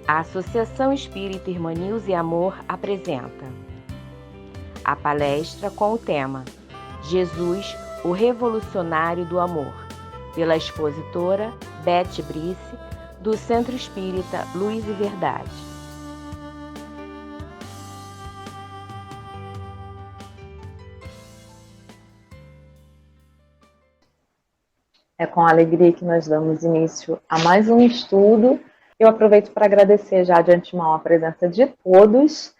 A Associação Espírita Irmã Nilza e Amor apresenta a palestra com o tema Jesus, o Revolucionário do Amor, pela expositora Beth Brice, do Centro Espírita Luz e Verdade. É com alegria que nós damos início a mais um estudo. Eu aproveito para agradecer já de antemão a presença de todos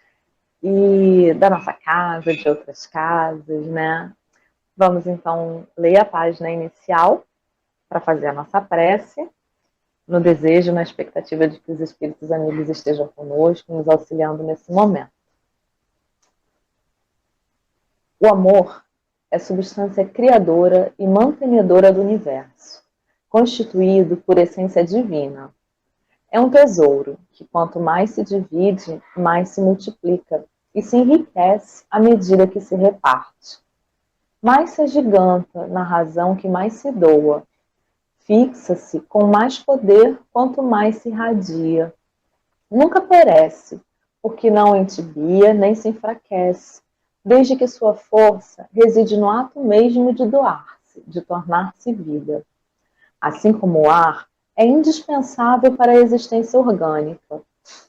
e da nossa casa, de outras casas, né? Vamos então ler a página inicial para fazer a nossa prece, no desejo, na expectativa de que os espíritos amigos estejam conosco, nos auxiliando nesse momento. O amor é substância criadora e mantenedora do universo, constituído por essência divina. É um tesouro que, quanto mais se divide, mais se multiplica e se enriquece à medida que se reparte. Mais se agiganta na razão que mais se doa. Fixa-se com mais poder quanto mais se irradia. Nunca perece, porque não entibia nem se enfraquece, desde que sua força reside no ato mesmo de doar-se, de tornar-se vida. Assim como o ar é indispensável para a existência orgânica,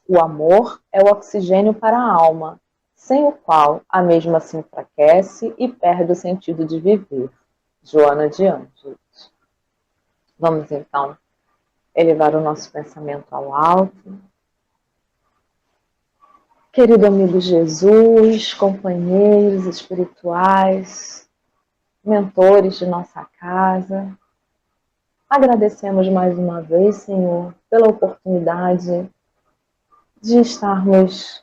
o amor é o oxigênio para a alma, sem o qual a mesma se enfraquece e perde o sentido de viver. Joana de Ângeles. Vamos então elevar o nosso pensamento ao alto. Querido amigo Jesus, companheiros espirituais, mentores de nossa casa, agradecemos mais uma vez, Senhor, pela oportunidade de estarmos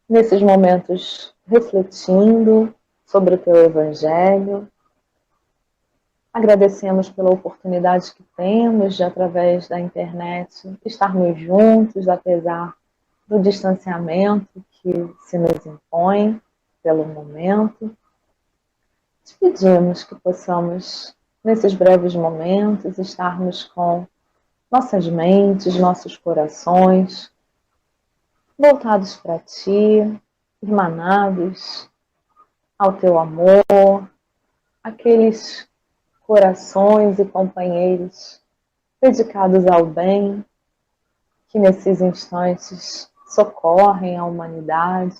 nesses momentos refletindo sobre o Teu Evangelho. Agradecemos pela oportunidade que temos de, através da internet, estarmos juntos, apesar do distanciamento que se nos impõe pelo momento. Te pedimos que possamos, nesses breves momentos, estarmos com nossas mentes, nossos corações voltados para Ti, irmanados ao Teu amor, aqueles corações e companheiros dedicados ao bem, que nesses instantes socorrem a humanidade.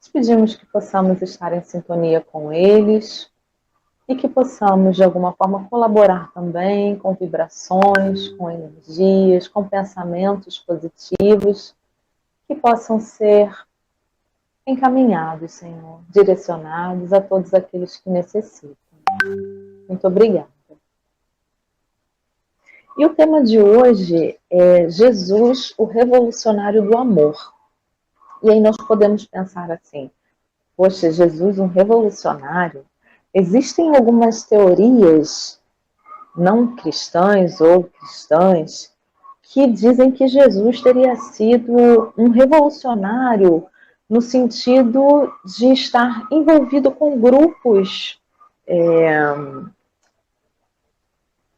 Te pedimos que possamos estar em sintonia com eles e que possamos, de alguma forma, colaborar também com vibrações, com energias, com pensamentos positivos que possam ser encaminhados, Senhor, direcionados a todos aqueles que necessitam. Muito obrigada. E o tema de hoje é Jesus, o Revolucionário do Amor. E aí nós podemos pensar assim, poxa, Jesus, um revolucionário? Existem algumas teorias não cristãs ou cristãs que dizem que Jesus teria sido um revolucionário no sentido de estar envolvido com grupos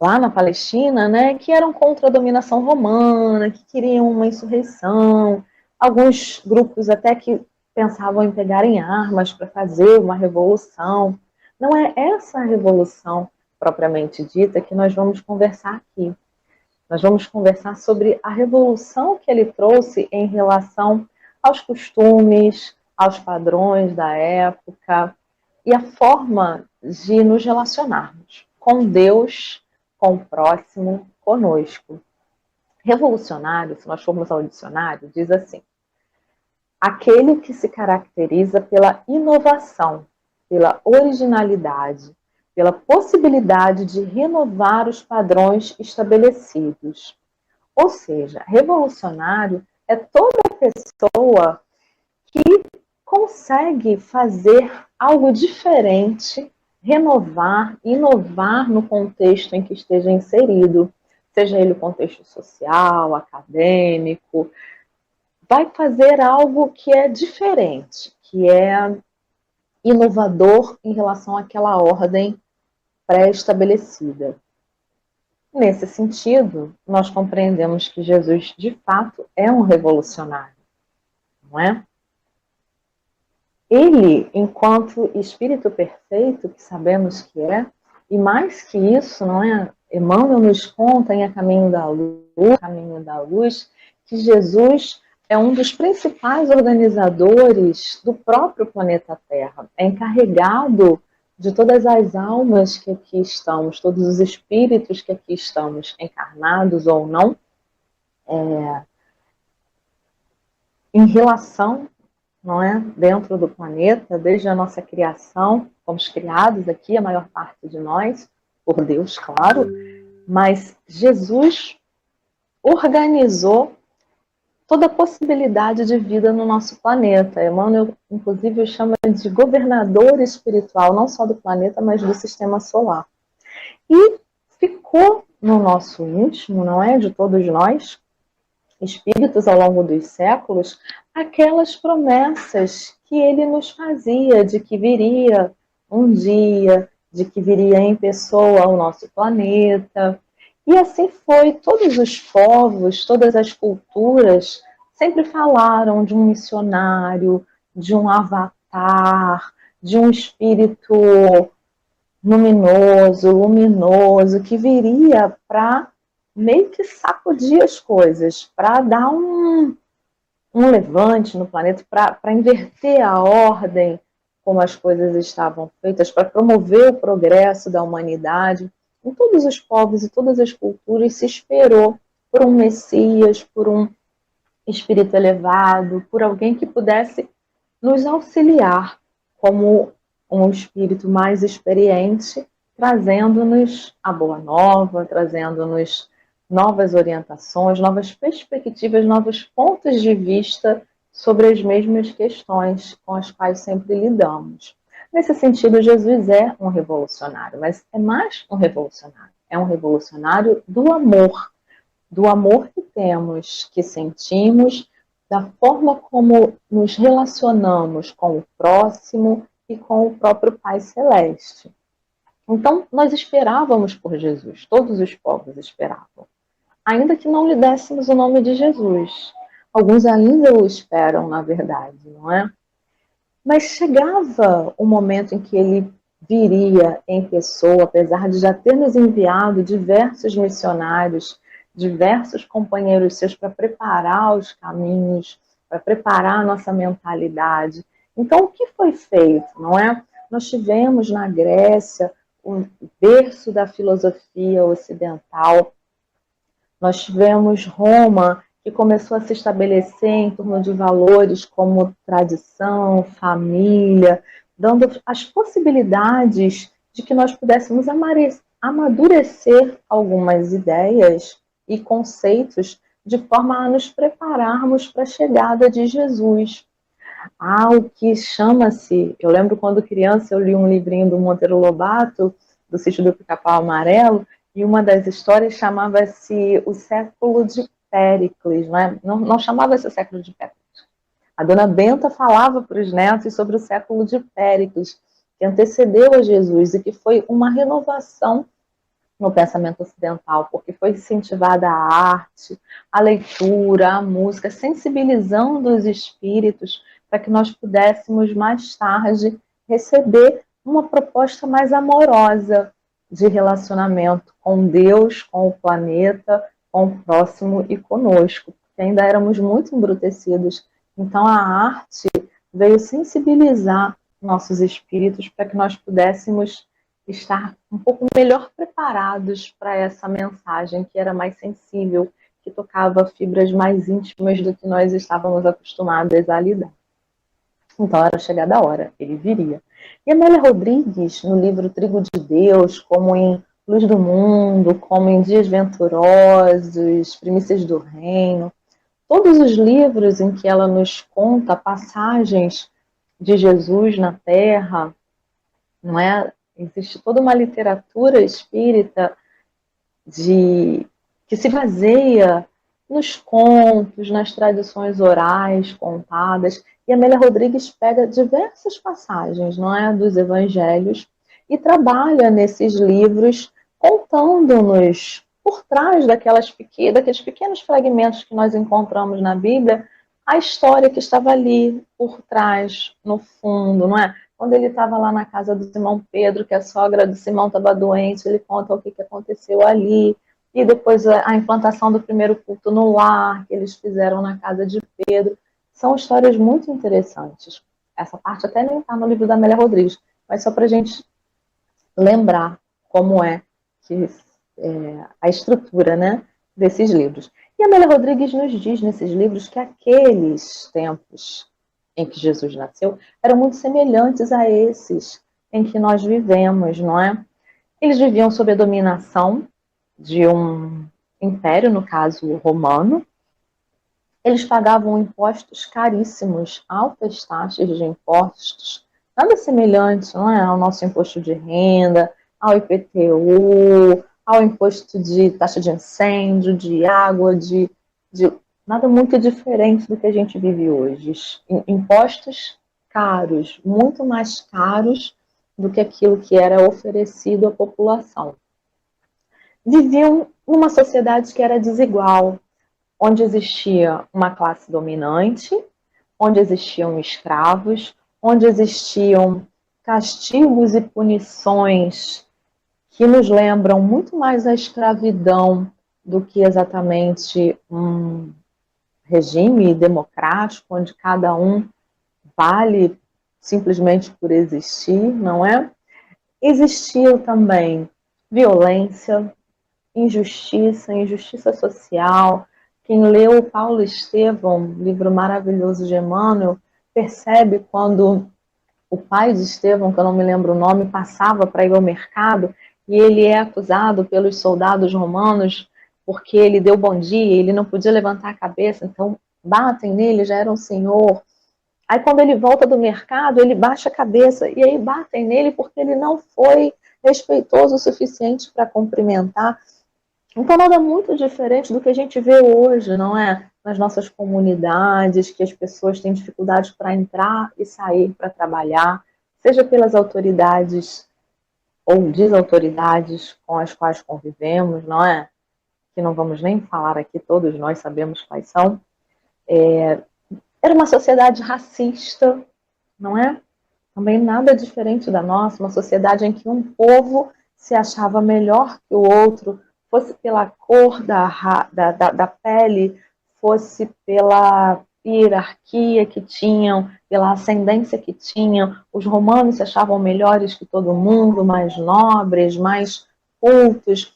lá na Palestina, né, que eram contra a dominação romana, que queriam uma insurreição, alguns grupos até que pensavam em pegarem armas para fazer uma revolução. Não é essa a revolução propriamente dita que nós vamos conversar aqui. Nós vamos conversar sobre a revolução que ele trouxe em relação aos costumes, aos padrões da época e a forma de nos relacionarmos com Deus, com o próximo, conosco. Revolucionário, se nós formos ao dicionário, diz assim: aquele que se caracteriza pela inovação, pela originalidade, pela possibilidade de renovar os padrões estabelecidos. Ou seja, revolucionário é toda pessoa que consegue fazer algo diferente, renovar, inovar no contexto em que esteja inserido, seja ele o contexto social, acadêmico, vai fazer algo que é diferente, que é inovador em relação àquela ordem pré-estabelecida. Nesse sentido, nós compreendemos que Jesus, de fato, é um revolucionário, não é? Ele, enquanto Espírito perfeito, que sabemos que é, e mais que isso, não é? Emmanuel nos conta em A Caminho da Luz, que Jesus é um dos principais organizadores do próprio planeta Terra. É encarregado de todas as almas que aqui estamos, todos os espíritos que aqui estamos, encarnados ou não, em relação, não é, dentro do planeta, desde a nossa criação, fomos criados aqui, a maior parte de nós, por Deus, claro, mas Jesus organizou toda a possibilidade de vida no nosso planeta. Emmanuel, inclusive, o chama de governador espiritual, não só do planeta, mas do sistema solar. E ficou no nosso íntimo, não é, de todos nós, espíritos ao longo dos séculos, aquelas promessas que ele nos fazia de que viria um dia, de que viria em pessoa ao nosso planeta. E assim foi, todos os povos, todas as culturas sempre falaram de um missionário, de um avatar, de um espírito luminoso, que viria para meio que sacudir as coisas, para dar um levante no planeta, para inverter a ordem como as coisas estavam feitas, para promover o progresso da humanidade. Em todos os povos e todas as culturas se esperou por um Messias, por um espírito elevado, por alguém que pudesse nos auxiliar como um espírito mais experiente, trazendo-nos a boa nova, trazendo-nos novas orientações, novas perspectivas, novos pontos de vista sobre as mesmas questões com as quais sempre lidamos. Nesse sentido, Jesus é um revolucionário, mas é mais um revolucionário. É um revolucionário do amor que temos, que sentimos, da forma como nos relacionamos com o próximo e com o próprio Pai Celeste. Então, nós esperávamos por Jesus, todos os povos esperavam, ainda que não lhe dessemos o nome de Jesus. Alguns ainda o esperam, na verdade, não é? Mas chegava o momento em que ele viria em pessoa, apesar de já ter nos enviado diversos missionários, diversos companheiros seus para preparar os caminhos, para preparar a nossa mentalidade. Então, o que foi feito, não é? Nós tivemos na Grécia o berço da filosofia ocidental. Nós tivemos Roma, que começou a se estabelecer em torno de valores como tradição, família, dando as possibilidades de que nós pudéssemos amadurecer algumas ideias e conceitos de forma a nos prepararmos para a chegada de Jesus. O que chama-se, eu lembro quando criança eu li um livrinho do Monteiro Lobato, do Sítio do Pica-Pau Amarelo, e uma das histórias chamava-se O Século de Péricles, não chamava-se o Século de Péricles. A dona Benta falava para os netos sobre o Século de Péricles, que antecedeu a Jesus e que foi uma renovação no pensamento ocidental, porque foi incentivada a arte, a leitura, a música, sensibilizando os espíritos para que nós pudéssemos mais tarde receber uma proposta mais amorosa de relacionamento com Deus, com o planeta, com o próximo e conosco, porque ainda éramos muito embrutecidos. Então a arte veio sensibilizar nossos espíritos para que nós pudéssemos estar um pouco melhor preparados para essa mensagem que era mais sensível, que tocava fibras mais íntimas do que nós estávamos acostumados a lidar. Então era chegada a hora, ele viria. E Amélia Rodrigues, no livro Trigo de Deus, como em Luz do Mundo, como em Dias Venturosos, Primícias do Reino, todos os livros em que ela nos conta passagens de Jesus na Terra, não é? Existe toda uma literatura espírita que se baseia nos contos, nas tradições orais contadas. E Amélia Rodrigues pega diversas passagens, não é, dos evangelhos e trabalha nesses livros contando-nos por trás daqueles pequenos fragmentos que nós encontramos na Bíblia, a história que estava ali por trás, no fundo, não é? Quando ele estava lá na casa do Simão Pedro, que a sogra do Simão estava doente, ele conta o que aconteceu ali. E depois a implantação do primeiro culto no lar, que eles fizeram na casa de Pedro. São histórias muito interessantes. Essa parte até nem está no livro da Amélia Rodrigues, mas só para a gente lembrar como é que a estrutura, né, desses livros. E a Amélia Rodrigues nos diz nesses livros que aqueles tempos em que Jesus nasceu eram muito semelhantes a esses em que nós vivemos, não é? Eles viviam sob a dominação de um império, no caso romano. Eles pagavam impostos caríssimos, altas taxas de impostos, nada semelhante, não é, ao nosso imposto de renda, ao IPTU, ao imposto de taxa de incêndio, de água, nada muito diferente do que a gente vive hoje. Impostos caros, muito mais caros do que aquilo que era oferecido à população. Viviam numa sociedade que era desigual, onde existia uma classe dominante, onde existiam escravos, onde existiam castigos e punições que nos lembram muito mais a escravidão do que exatamente um regime democrático, onde cada um vale simplesmente por existir, não é? Existia também violência, injustiça social. Quem leu Paulo Estevão, livro maravilhoso de Emmanuel, percebe quando o pai de Estevão, que eu não me lembro o nome, passava para ir ao mercado e ele é acusado pelos soldados romanos porque ele deu bom dia, ele não podia levantar a cabeça, então batem nele, já era um senhor. Aí quando ele volta do mercado, ele baixa a cabeça e aí batem nele porque ele não foi respeitoso o suficiente para cumprimentar. Então, nada muito diferente do que a gente vê hoje, não é? Nas nossas comunidades, que as pessoas têm dificuldade para entrar e sair para trabalhar, seja pelas autoridades ou desautoridades com as quais convivemos, não é? Que não vamos nem falar aqui, todos nós sabemos quais são. Era uma sociedade racista, não é? Também nada diferente da nossa, uma sociedade em que um povo se achava melhor que o outro, fosse pela cor da pele, fosse pela hierarquia que tinham, pela ascendência que tinham. Os romanos se achavam melhores que todo mundo, mais nobres, mais cultos.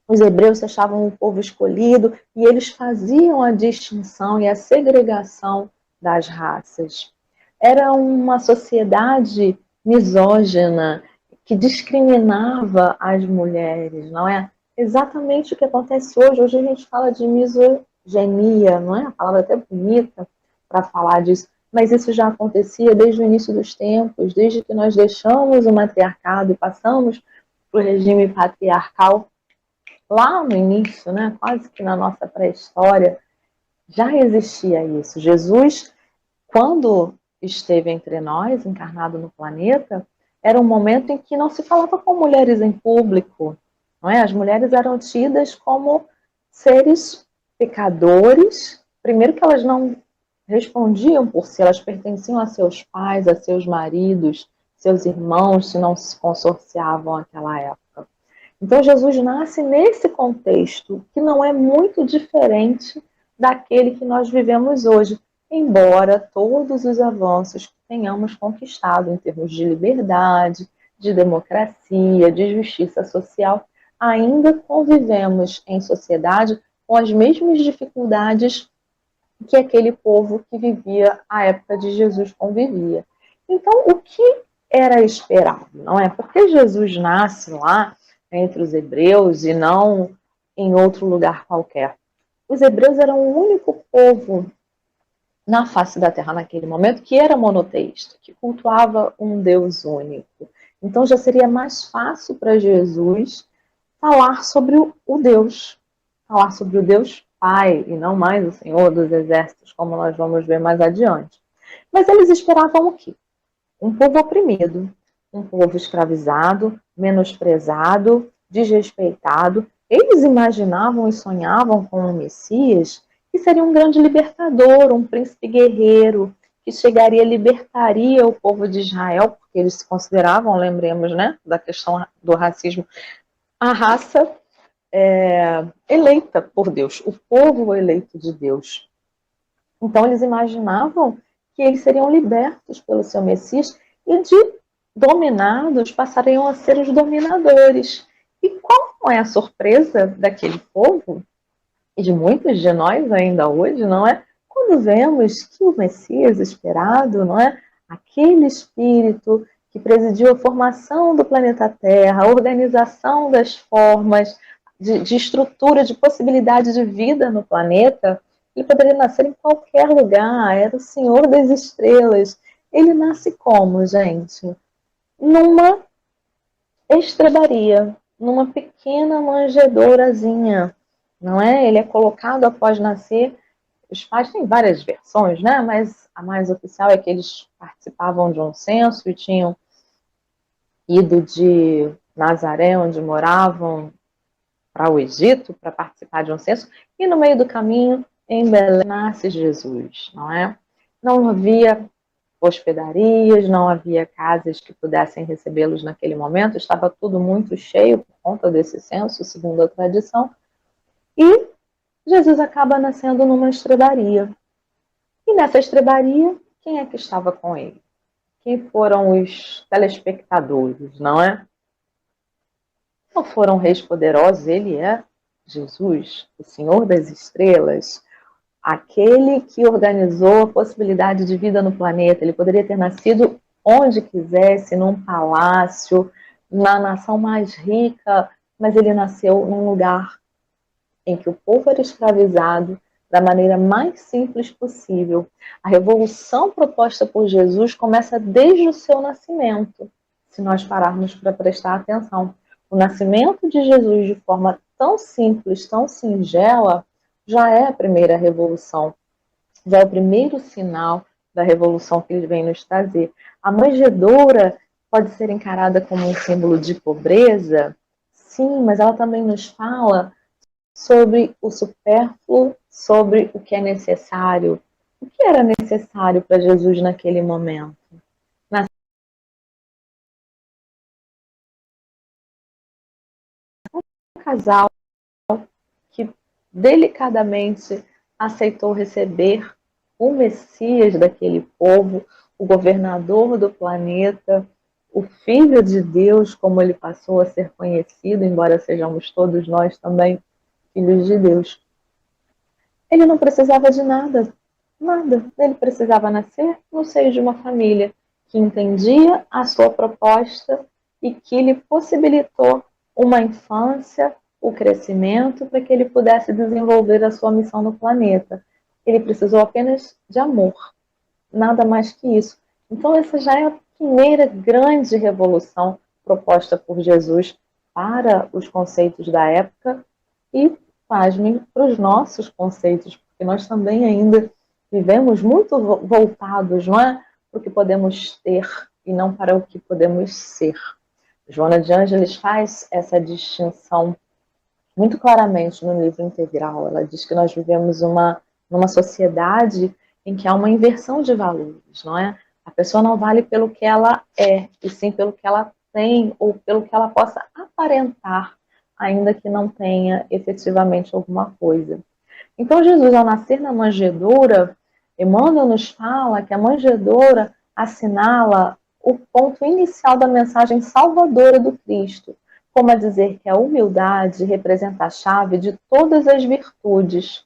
Os hebreus se achavam um povo escolhido e eles faziam a distinção e a segregação das raças. Era uma sociedade misógina que discriminava as mulheres, não é? Exatamente o que acontece hoje. Hoje a gente fala de misoginia, não é? A palavra até bonita para falar disso, mas isso já acontecia desde o início dos tempos, desde que nós deixamos o matriarcado e passamos para o regime patriarcal. Lá no início, né, quase que na nossa pré-história, já existia isso. Jesus, quando esteve entre nós, encarnado no planeta, era um momento em que não se falava com mulheres em público, não é? As mulheres eram tidas como seres pecadores, primeiro que elas não respondiam por si, elas pertenciam a seus pais, a seus maridos, seus irmãos, se não se consorciavam naquela época. Então Jesus nasce nesse contexto que não é muito diferente daquele que nós vivemos hoje, embora todos os avanços que tenhamos conquistado em termos de liberdade, de democracia, de justiça social, ainda convivemos em sociedade com as mesmas dificuldades que aquele povo que vivia à época de Jesus convivia. Então, o que era esperado, não é? Porque Jesus nasce lá entre os hebreus e não em outro lugar qualquer. Os hebreus eram o único povo na face da terra naquele momento que era monoteísta, que cultuava um Deus único. Então já seria mais fácil para Jesus falar sobre o Deus, falar sobre o Deus Pai e não mais o Senhor dos Exércitos, como nós vamos ver mais adiante. Mas eles esperavam o quê? Um povo oprimido, um povo escravizado, menosprezado, desrespeitado, Eles imaginavam e sonhavam com o Messias que seria um grande libertador, um príncipe guerreiro, que chegaria e libertaria o povo de Israel, porque eles se consideravam, lembremos, né, da questão do racismo, a raça eleita por Deus, o povo eleito de Deus. Então eles imaginavam que eles seriam libertos pelo seu Messias e de dominados passariam a ser os dominadores. E qual é a surpresa daquele povo, e de muitos de nós ainda hoje, não é? Quando vemos que o Messias esperado, não é? Aquele espírito que presidiu a formação do planeta Terra, a organização das formas, de estrutura, de possibilidade de vida no planeta, ele poderia nascer em qualquer lugar, era o Senhor das Estrelas. Ele nasce como, gente? Numa estrebaria, numa pequena manjedourazinha, não é? Ele é colocado após nascer. Os pais têm várias versões, né? Mas a mais oficial é que eles participavam de um censo e tinham ido de Nazaré, onde moravam, para o Egito para participar de um censo, e no meio do caminho, em Belém, nasce Jesus, não é? Não havia hospedarias, não havia casas que pudessem recebê-los naquele momento, estava tudo muito cheio por conta desse censo, segundo a tradição, e Jesus acaba nascendo numa estrebaria. E nessa estrebaria, quem é que estava com ele? Quem foram os telespectadores, não é? Não foram reis poderosos, ele é Jesus, o Senhor das Estrelas, aquele que organizou a possibilidade de vida no planeta. Ele poderia ter nascido onde quisesse, num palácio, na nação mais rica, mas ele nasceu num lugar em que o povo era escravizado da maneira mais simples possível. A revolução proposta por Jesus começa desde o seu nascimento, se nós pararmos para prestar atenção. O nascimento de Jesus de forma tão simples, tão singela, já é a primeira revolução, já é o primeiro sinal da revolução que ele vem nos trazer. A manjedoura pode ser encarada como um símbolo de pobreza? Sim, mas ela também nos fala sobre o supérfluo, sobre o que é necessário. O que era necessário para Jesus naquele momento? Um casal que delicadamente aceitou receber o Messias daquele povo, o governador do planeta, o Filho de Deus, como ele passou a ser conhecido, embora sejamos todos nós também filhos de Deus. Ele não precisava de nada, nada. Ele precisava nascer no seio de uma família que entendia a sua proposta e que lhe possibilitou uma infância, o crescimento, para que ele pudesse desenvolver a sua missão no planeta. Ele precisou apenas de amor, nada mais que isso. Então, essa já é a primeira grande revolução proposta por Jesus para os conceitos da época e, pasmem, para os nossos conceitos, porque nós também ainda vivemos muito voltados, não é? Para o que podemos ter e não para o que podemos ser. Joana de Ângeles faz essa distinção muito claramente no livro Integral. Ela diz que nós vivemos numa sociedade em que há uma inversão de valores, não é? A pessoa não vale pelo que ela é, e sim pelo que ela tem ou pelo que ela possa aparentar, ainda que não tenha efetivamente alguma coisa. Então, Jesus, ao nascer na manjedoura, Emmanuel nos fala que a manjedoura assinala o ponto inicial da mensagem salvadora do Cristo, como a dizer que a humildade representa a chave de todas as virtudes.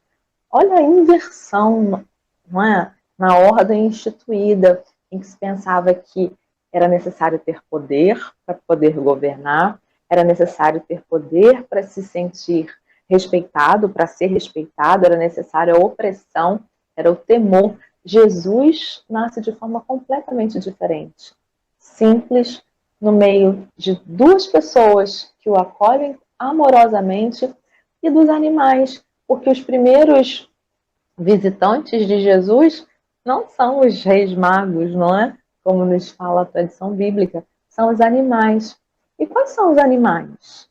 Olha a inversão, não é? Na ordem instituída, em que se pensava que era necessário ter poder para poder governar, era necessário ter poder para se sentir respeitado, para ser respeitado, era necessária a opressão, era o temor. Jesus nasce de forma completamente diferente. Simples, no meio de duas pessoas que o acolhem amorosamente e dos animais, porque os primeiros visitantes de Jesus não são os reis magos, não é? Como nos fala a tradição bíblica, são os animais. E quais são os animais?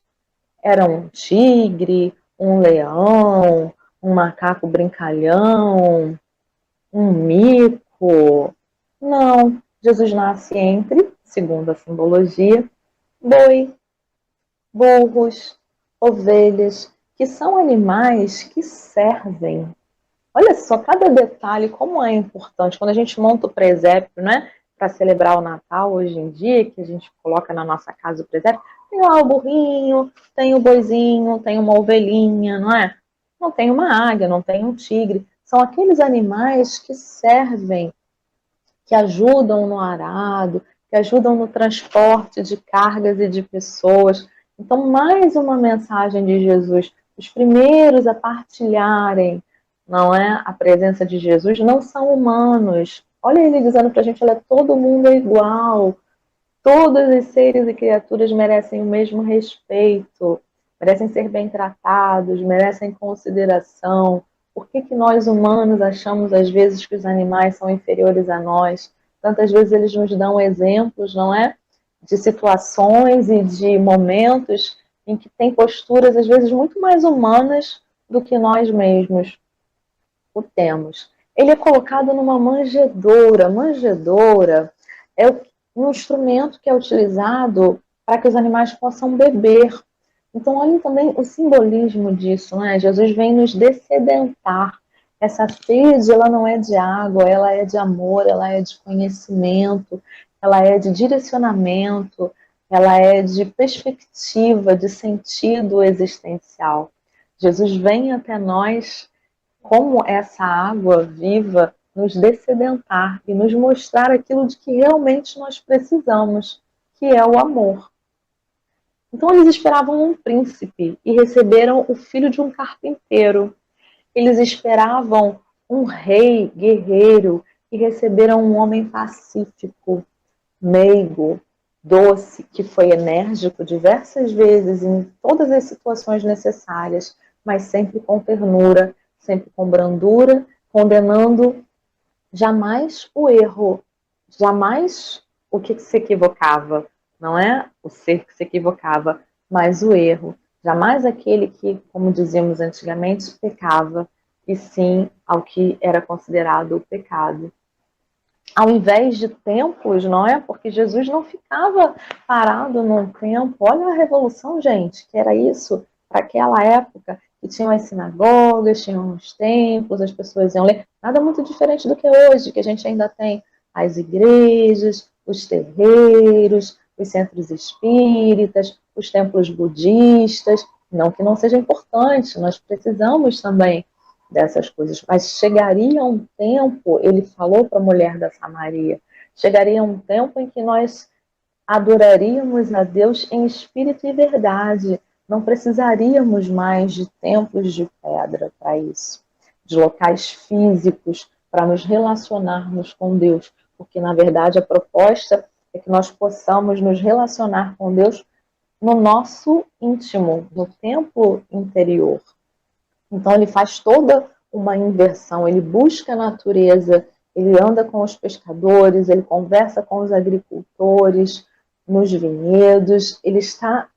Era um tigre, um leão, um macaco brincalhão, um mico. Não, Jesus nasce entre, segundo a simbologia, boi, burros, ovelhas, que são animais que servem. Olha só, cada detalhe, como é importante. Quando a gente monta o presépio, né, para celebrar o Natal hoje em dia, que a gente coloca na nossa casa o presépio, tem lá o burrinho, tem o boizinho, tem uma ovelhinha, não é? Não tem uma águia, não tem um tigre. São aqueles animais que servem, que ajudam no arado, que ajudam no transporte de cargas e de pessoas. Então, mais uma mensagem de Jesus. Os primeiros a partilharem, não é, a presença de Jesus não são humanos. Olha ele dizendo para a gente, olha, todo mundo é igual. Todos os seres e criaturas merecem o mesmo respeito, merecem ser bem tratados, merecem consideração. Por que que nós humanos achamos às vezes que os animais são inferiores a nós? Tantas vezes eles nos dão exemplos, não é? De situações e de momentos em que tem posturas às vezes muito mais humanas do que nós mesmos o temos. Ele é colocado numa manjedoura. Manjedoura é um instrumento que é utilizado para que os animais possam beber. Então, olhem também o simbolismo disso, né? Jesus vem nos dessedentar. Essa sede, ela não é de água, ela é de amor, ela é de conhecimento, ela é de direcionamento, ela é de perspectiva, de sentido existencial. Jesus vem até nós como essa água viva nos dessedentar e nos mostrar aquilo de que realmente nós precisamos, que é o amor. Então eles esperavam um príncipe e receberam o filho de um carpinteiro. Eles esperavam um rei guerreiro e receberam um homem pacífico, meigo, doce, que foi enérgico diversas vezes em todas as situações necessárias, mas sempre com ternura, sempre com brandura, condenando jamais o erro, jamais o que se equivocava, não é o ser que se equivocava, mas o erro. Jamais aquele que, como dizíamos antigamente, pecava, e sim ao que era considerado o pecado. Ao invés de templos, não é? Porque Jesus não ficava parado num templo. Olha a revolução, gente, que era isso para aquela época, que tinham as sinagogas, tinham os templos, as pessoas iam ler. Nada muito diferente do que hoje, que a gente ainda tem as igrejas, os terreiros, os centros espíritas, os templos budistas. Não que não seja importante, nós precisamos também dessas coisas. Mas chegaria um tempo, ele falou para a mulher da Samaria, chegaria um tempo em que nós adoraríamos a Deus em espírito e verdade. Não precisaríamos mais de templos de pedra para isso, de locais físicos para nos relacionarmos com Deus, porque na verdade a proposta é que nós possamos nos relacionar com Deus no nosso íntimo, no templo interior. Então ele faz toda uma inversão, ele busca a natureza, ele anda com os pescadores, ele conversa com os agricultores, nos vinhedos, ele está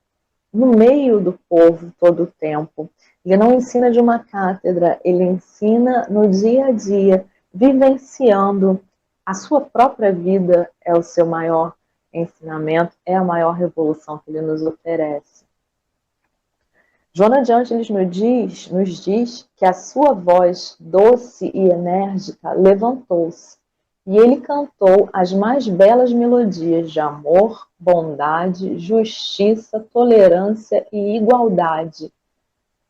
no meio do povo todo o tempo. Ele não ensina de uma cátedra, ele ensina no dia a dia, vivenciando. A sua própria vida é o seu maior ensinamento, é a maior revolução que ele nos oferece. Joana de Ângeles nos diz que a sua voz doce e enérgica levantou-se, e ele cantou as mais belas melodias de amor, bondade, justiça, tolerância e igualdade.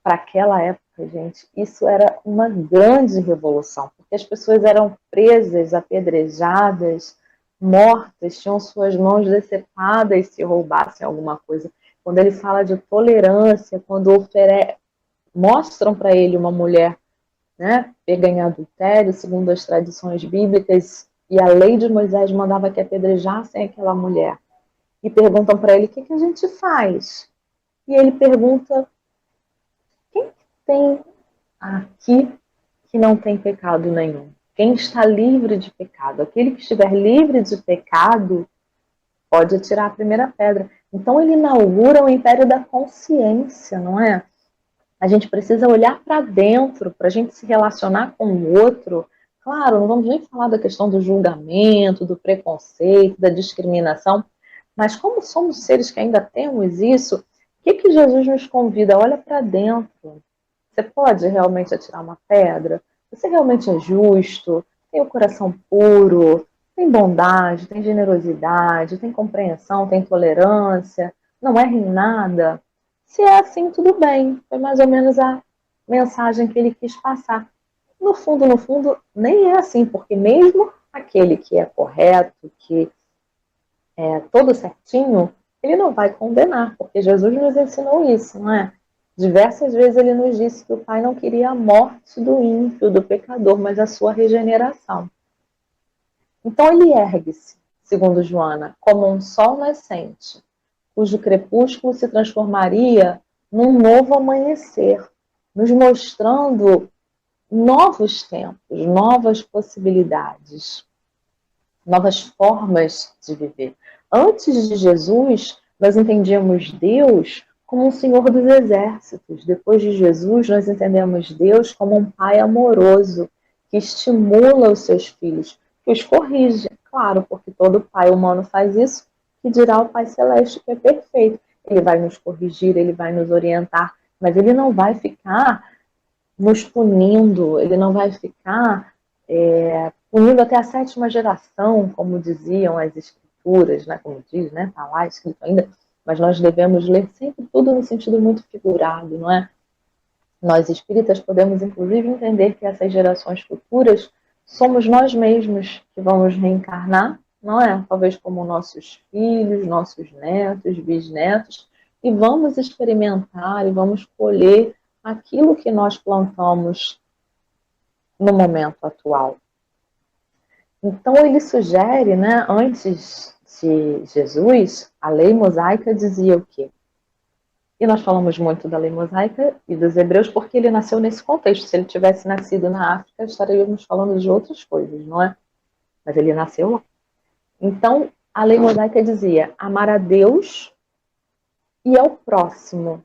Para aquela época, gente, isso era uma grande revolução, porque as pessoas eram presas, apedrejadas, mortas, tinham suas mãos decepadas se roubassem alguma coisa. Quando ele fala de tolerância, quando mostram para ele uma mulher, né, pega em adultério, segundo as tradições bíblicas, e a lei de Moisés mandava que apedrejassem aquela mulher. E perguntam para ele, o que a gente faz? E ele pergunta, quem tem aqui que não tem pecado nenhum? Quem está livre de pecado? Aquele que estiver livre de pecado pode atirar a primeira pedra. Então ele inaugura o império da consciência, não é? A gente precisa olhar para dentro, para a gente se relacionar com o outro. Claro, não vamos nem falar da questão do julgamento, do preconceito, da discriminação, mas como somos seres que ainda temos isso, o que Jesus nos convida? Olha para dentro. Você pode realmente atirar uma pedra? Você realmente é justo? Tem o coração puro? Tem bondade? Tem generosidade? Tem compreensão? Tem tolerância? Não erra em nada? Se é assim, tudo bem. Foi mais ou menos a mensagem que ele quis passar. No fundo, nem é assim, porque mesmo aquele que é correto, que é todo certinho, ele não vai condenar, porque Jesus nos ensinou isso, não é? Diversas vezes ele nos disse que o Pai não queria a morte do ímpio, do pecador, mas a sua regeneração. Então ele ergue-se, segundo Joana, como um sol nascente, cujo crepúsculo se transformaria num novo amanhecer, nos mostrando novos tempos, novas possibilidades, novas formas de viver. Antes de Jesus, nós entendíamos Deus como um Senhor dos exércitos. Depois de Jesus, nós entendemos Deus como um Pai amoroso, que estimula os seus filhos, que os corrige. Claro, porque todo pai humano faz isso, que dirá o Pai Celeste que é perfeito. Ele vai nos corrigir, ele vai nos orientar, mas ele não vai ficar nos punindo, ele não vai ficar punindo até a sétima geração, como diziam as escrituras, né? Como diz, né? Está lá escrito ainda, mas nós devemos ler sempre tudo no sentido muito figurado, não é? Nós espíritas podemos, inclusive, entender que essas gerações futuras somos nós mesmos que vamos reencarnar, não é? Talvez como nossos filhos, nossos netos, bisnetos, e vamos experimentar e vamos colher aquilo que nós plantamos no momento atual. Então ele sugere, né, antes de Jesus, a lei mosaica dizia o quê? E nós falamos muito da lei mosaica e dos hebreus porque ele nasceu nesse contexto. Se ele tivesse nascido na África, estaríamos falando de outras coisas, não é? Mas ele nasceu lá. Então, a lei mosaica dizia amar a Deus e ao próximo.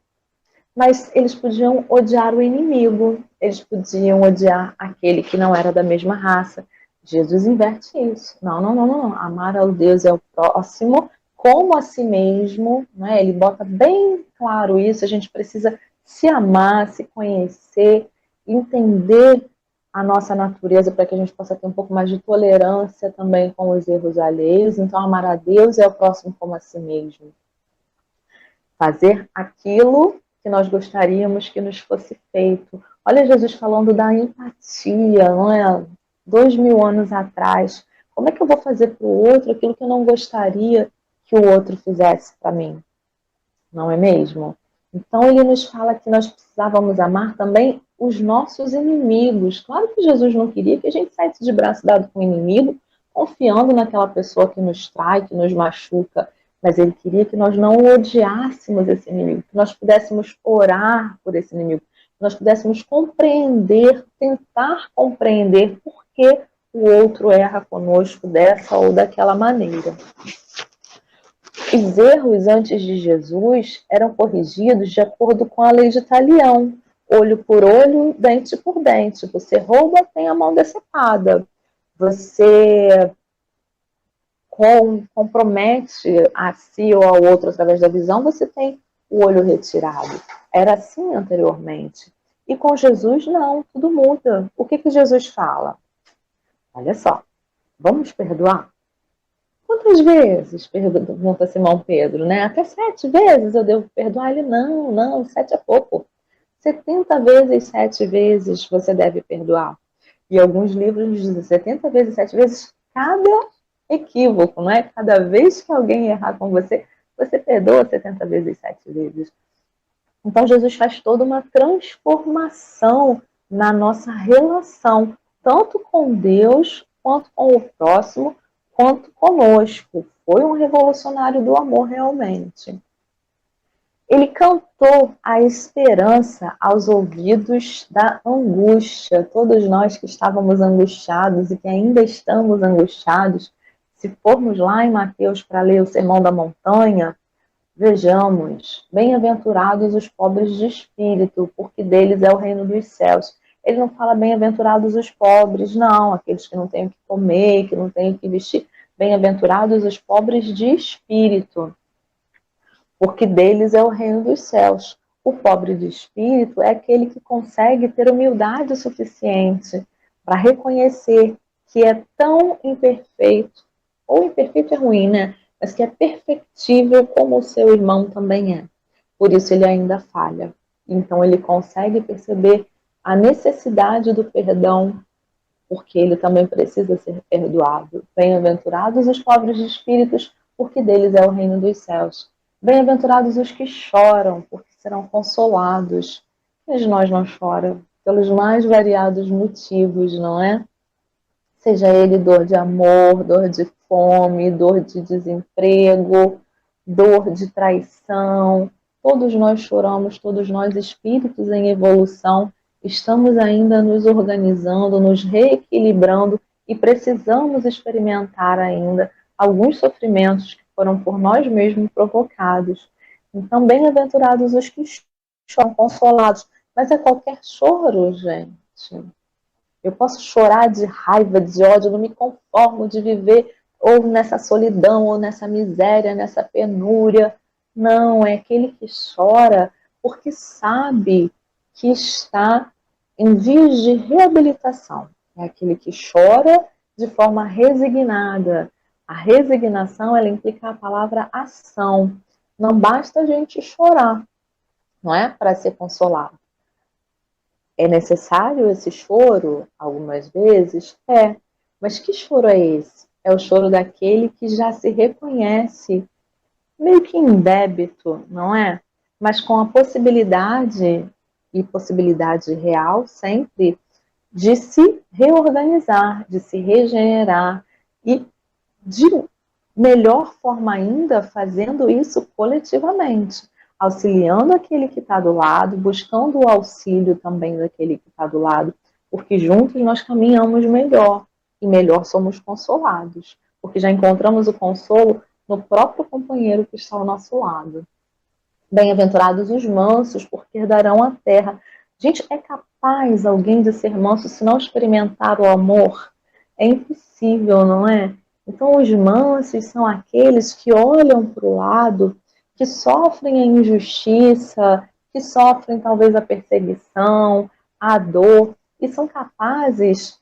Mas eles podiam odiar o inimigo, eles podiam odiar aquele que não era da mesma raça. Jesus inverte isso. Não. Amar ao Deus e ao próximo como a si mesmo, né? Ele bota bem claro isso. A gente precisa se amar, se conhecer, entender a nossa natureza para que a gente possa ter um pouco mais de tolerância também com os erros alheios. Então, amar a Deus e ao próximo como a si mesmo. Fazer aquilo que nós gostaríamos que nos fosse feito. Olha Jesus falando da empatia, não é? 2000 anos atrás. Como é que eu vou fazer para o outro aquilo que eu não gostaria que o outro fizesse para mim? Não é mesmo? Então ele nos fala que nós precisávamos amar também os nossos inimigos. Claro que Jesus não queria que a gente saísse de braço dado com o inimigo, confiando naquela pessoa que nos trai, que nos machuca, mas ele queria que nós não odiássemos esse inimigo, que nós pudéssemos orar por esse inimigo, que nós pudéssemos compreender, tentar compreender por que o outro erra conosco dessa ou daquela maneira. Os erros antes de Jesus eram corrigidos de acordo com a lei de Talião. Olho por olho, dente por dente. Você rouba, tem a mão decepada. Você compromete a si ou ao outro através da visão, você tem o olho retirado. Era assim anteriormente. E com Jesus, não, tudo muda. O que Jesus fala? Olha só, vamos perdoar? Quantas vezes, pergunta Simão Pedro, né? Até 7 vezes eu devo perdoar? Ele, não, 7 é pouco. 70 vezes 7 vezes você deve perdoar. E alguns livros dizem 70 vezes 7 vezes cada equívoco, não é? Cada vez que alguém errar com você, você perdoa 70 vezes 7 vezes. Então Jesus faz toda uma transformação na nossa relação, tanto com Deus, quanto com o próximo, quanto conosco. Foi um revolucionário do amor realmente. Ele cantou a esperança aos ouvidos da angústia. Todos nós que estávamos angustiados e que ainda estamos angustiados, se formos lá em Mateus para ler o Sermão da Montanha, Vejamos, bem-aventurados os pobres de espírito, porque deles é o reino dos céus. Ele não fala bem-aventurados os pobres, não, aqueles que não têm o que comer, que não têm o que vestir. Bem-aventurados os pobres de espírito, porque deles é o reino dos céus. O pobre de espírito é aquele que consegue ter humildade suficiente para reconhecer que é tão imperfeito, ou imperfeito é ruim, né? Mas que é perfectível como o seu irmão também é. Por isso ele ainda falha. Então ele consegue perceber a necessidade do perdão, porque ele também precisa ser perdoado. Bem-aventurados os pobres de espíritos, porque deles é o reino dos céus. Bem-aventurados os que choram, porque serão consolados. Quem de nós não chora? Pelos mais variados motivos, não é? Seja ele dor de amor, dor de fome, dor de desemprego, dor de traição. Todos nós choramos, todos nós espíritos em evolução, estamos ainda nos organizando, nos reequilibrando e precisamos experimentar ainda alguns sofrimentos que foram por nós mesmos provocados. Então, bem-aventurados os que choram, consolados. Mas é qualquer choro, gente. Eu posso chorar de raiva, de ódio, não me conformo de viver ou nessa solidão, ou nessa miséria, nessa penúria. Não, é aquele que chora porque sabe que está em vias de reabilitação. É aquele que chora de forma resignada. A resignação, ela implica a palavra ação. Não basta a gente chorar, não é? Para ser consolado. É necessário esse choro algumas vezes? É. Mas que choro é esse? É o choro daquele que já se reconhece meio que em débito, não é? Mas com a possibilidade, e possibilidade real sempre, de se reorganizar, de se regenerar e de melhor forma ainda fazendo isso coletivamente, auxiliando aquele que está do lado, buscando o auxílio também daquele que está do lado, porque juntos nós caminhamos melhor e melhor somos consolados, porque já encontramos o consolo no próprio companheiro que está ao nosso lado. Bem-aventurados os mansos, porque herdarão a terra. Gente, é capaz alguém de ser manso se não experimentar o amor? É impossível, não é? Então, os mansos são aqueles que olham para o lado, que sofrem a injustiça, que sofrem talvez a perseguição, a dor, e são capazes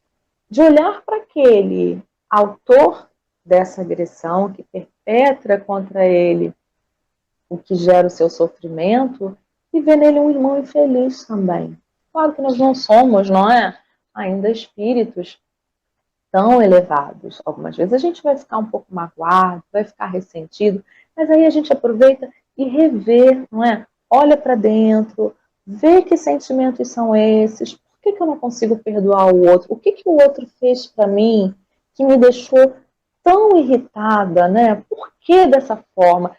de olhar para aquele autor dessa agressão que perpetra contra ele o que gera o seu sofrimento e ver nele um irmão infeliz também. Claro que nós não somos, não é? Ainda espíritos tão elevados. Algumas vezes a gente vai ficar um pouco magoado, vai ficar ressentido, mas aí a gente aproveita e revê, não é? Olha para dentro, vê que sentimentos são esses, por que eu não consigo perdoar o outro? O que o outro fez para mim que me deixou tão irritada, né? Por que dessa forma?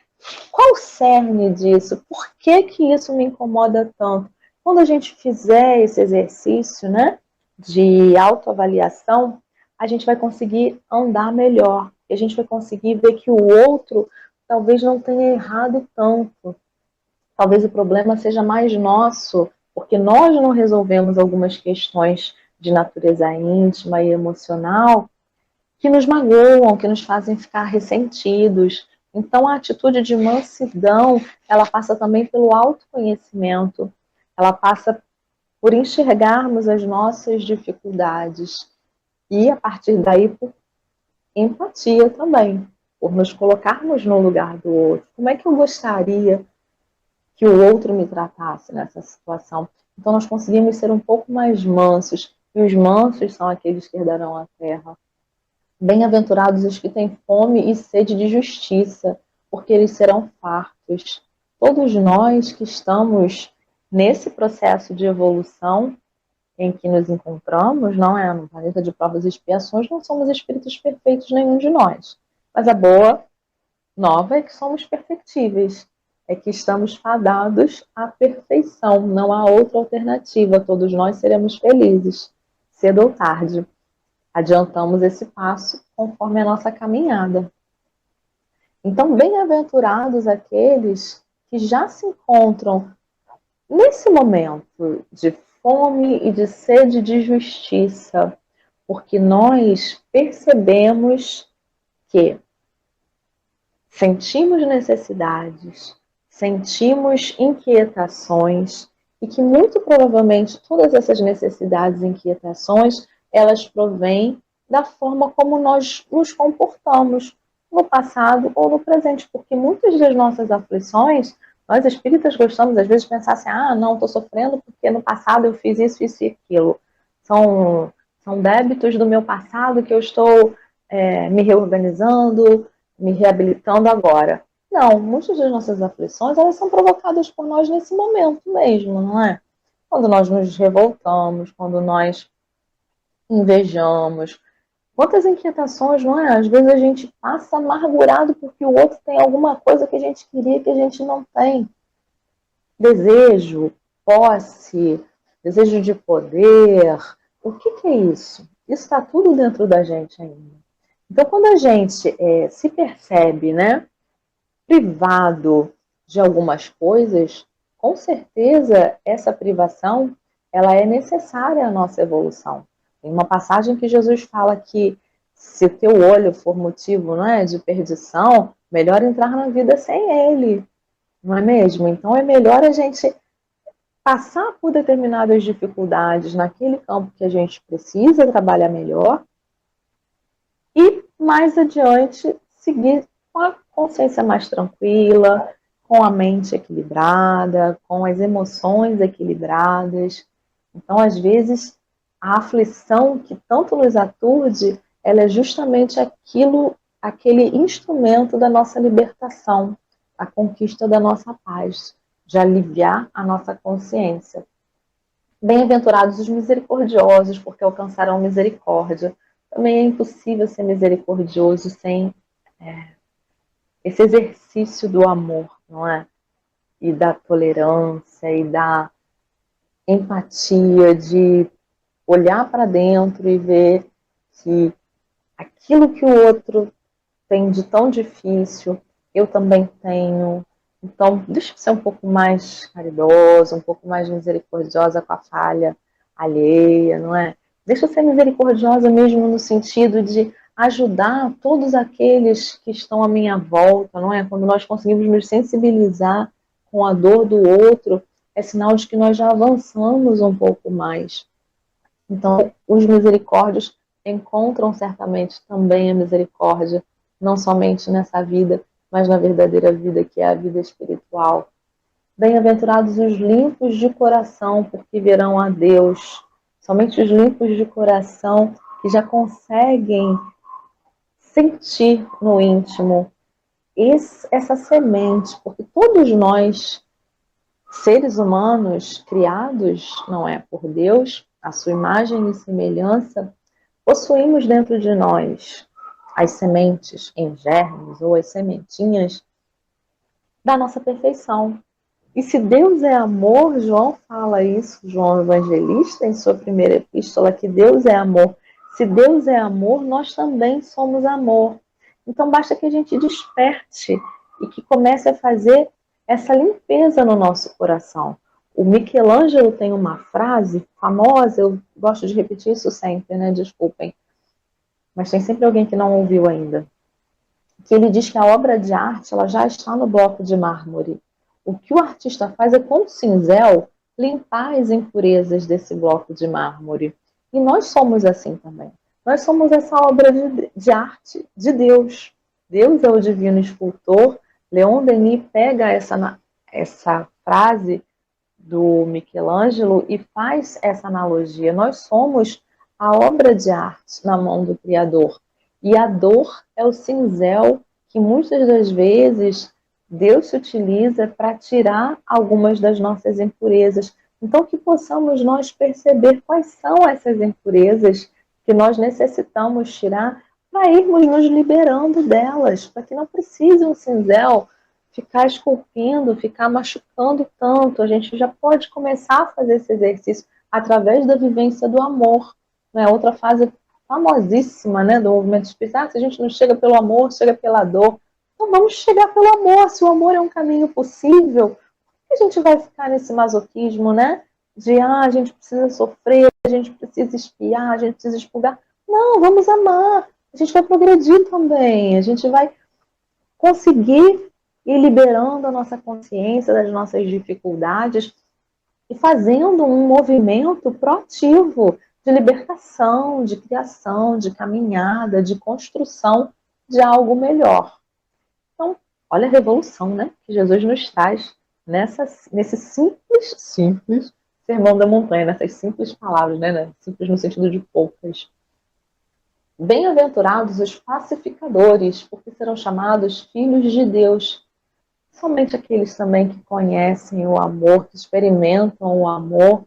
Qual o cerne disso? Por que isso me incomoda tanto? Quando a gente fizer esse exercício, né, de autoavaliação, a gente vai conseguir andar melhor. E a gente vai conseguir ver que o outro talvez não tenha errado tanto. Talvez o problema seja mais nosso, porque nós não resolvemos algumas questões de natureza íntima e emocional que nos magoam, que nos fazem ficar ressentidos. Então, a atitude de mansidão, ela passa também pelo autoconhecimento, ela passa por enxergarmos as nossas dificuldades e, a partir daí, por empatia também, por nos colocarmos no lugar do outro. Como é que eu gostaria que o outro me tratasse nessa situação? Então, nós conseguimos ser um pouco mais mansos, e os mansos são aqueles que herdarão a terra. Bem-aventurados os que têm fome e sede de justiça, porque eles serão fartos. Todos nós que estamos nesse processo de evolução em que nos encontramos, não é? No planeta de provas e expiações, não somos espíritos perfeitos, nenhum de nós. Mas a boa nova é que somos perfectíveis, é que estamos fadados à perfeição, não há outra alternativa. Todos nós seremos felizes, cedo ou tarde. Adiantamos esse passo conforme a nossa caminhada. Então, bem-aventurados aqueles que já se encontram nesse momento de fome e de sede de justiça, porque nós percebemos que sentimos necessidades, sentimos inquietações e que muito provavelmente todas essas necessidades e inquietações, elas provêm da forma como nós nos comportamos no passado ou no presente, porque muitas das nossas aflições, nós espíritas gostamos às vezes de pensar assim, não, estou sofrendo porque no passado eu fiz isso e aquilo. São débitos do meu passado que eu estou me reorganizando, me reabilitando agora. Não, muitas das nossas aflições, elas são provocadas por nós nesse momento mesmo, não é? Quando nós nos revoltamos, quando nós invejamos. Quantas inquietações, não é? Às vezes a gente passa amargurado porque o outro tem alguma coisa que a gente queria que a gente não tem. Desejo, posse, desejo de poder. O que é isso? Isso está tudo dentro da gente ainda. Então, quando a gente se percebe, né, privado de algumas coisas, com certeza essa privação ela é necessária à nossa evolução. Tem uma passagem que Jesus fala que se o teu olho for motivo, não é, de perdição, melhor entrar na vida sem ele, não é mesmo? Então é melhor a gente passar por determinadas dificuldades naquele campo que a gente precisa trabalhar melhor e mais adiante seguir com a consciência mais tranquila, com a mente equilibrada, com as emoções equilibradas. Então, às vezes, a aflição que tanto nos aturde, ela é justamente aquele instrumento da nossa libertação, a conquista da nossa paz, de aliviar a nossa consciência. Bem-aventurados os misericordiosos, porque alcançarão misericórdia. Também é impossível ser misericordioso sem esse exercício do amor, não é? E da tolerância e da empatia, de olhar para dentro e ver que aquilo que o outro tem de tão difícil, eu também tenho. Então, deixa eu ser um pouco mais caridosa, um pouco mais misericordiosa com a falha alheia, não é? Deixa eu ser misericordiosa mesmo no sentido de ajudar todos aqueles que estão à minha volta, não é? Quando nós conseguimos nos sensibilizar com a dor do outro, é sinal de que nós já avançamos um pouco mais. Então, os misericórdios encontram certamente também a misericórdia, não somente nessa vida, mas na verdadeira vida, que é a vida espiritual. Bem-aventurados os limpos de coração, porque verão a Deus. Somente os limpos de coração que já conseguem sentir no íntimo essa semente, porque todos nós, seres humanos criados, não é, por Deus, a sua imagem e semelhança, possuímos dentro de nós as sementes em germes ou as sementinhas da nossa perfeição. E se Deus é amor, João fala isso, João Evangelista, em sua primeira epístola, que Deus é amor. Se Deus é amor, nós também somos amor. Então basta que a gente desperte e que comece a fazer essa limpeza no nosso coração. O Michelangelo tem uma frase famosa, eu gosto de repetir isso sempre, né? Desculpem. Mas tem sempre alguém que não ouviu ainda. Que ele diz que a obra de arte ela já está no bloco de mármore. O que o artista faz é, com o cinzel, limpar as impurezas desse bloco de mármore. E nós somos assim também. Nós somos essa obra de arte de Deus. Deus é o divino escultor. Leon Denis pega essa frase do Michelangelo e faz essa analogia. Nós somos a obra de arte na mão do Criador. E a dor é o cinzel que muitas das vezes Deus se utiliza para tirar algumas das nossas impurezas. Então, que possamos nós perceber quais são essas impurezas que nós necessitamos tirar para irmos nos liberando delas, para que não precise um cinzel ficar esculpindo, ficar machucando tanto. A gente já pode começar a fazer esse exercício através da vivência do amor. Né? Outra fase famosíssima, né, do movimento espírita, se a gente não chega pelo amor, chega pela dor. Então vamos chegar pelo amor. Se o amor é um caminho possível, por que a gente vai ficar nesse masoquismo, né? De, a gente precisa sofrer, a gente precisa espiar, a gente precisa expurgar. Não, vamos amar. A gente vai progredir também. A gente vai conseguir ir liberando a nossa consciência das nossas dificuldades e fazendo um movimento proativo de libertação, de criação, de caminhada, de construção de algo melhor. Então, olha a revolução, né, que Jesus nos traz nesse simples sermão da montanha, nessas simples palavras, né, simples no sentido de poucas. Bem-aventurados os pacificadores, porque serão chamados filhos de Deus. Somente aqueles também que conhecem o amor, que experimentam o amor,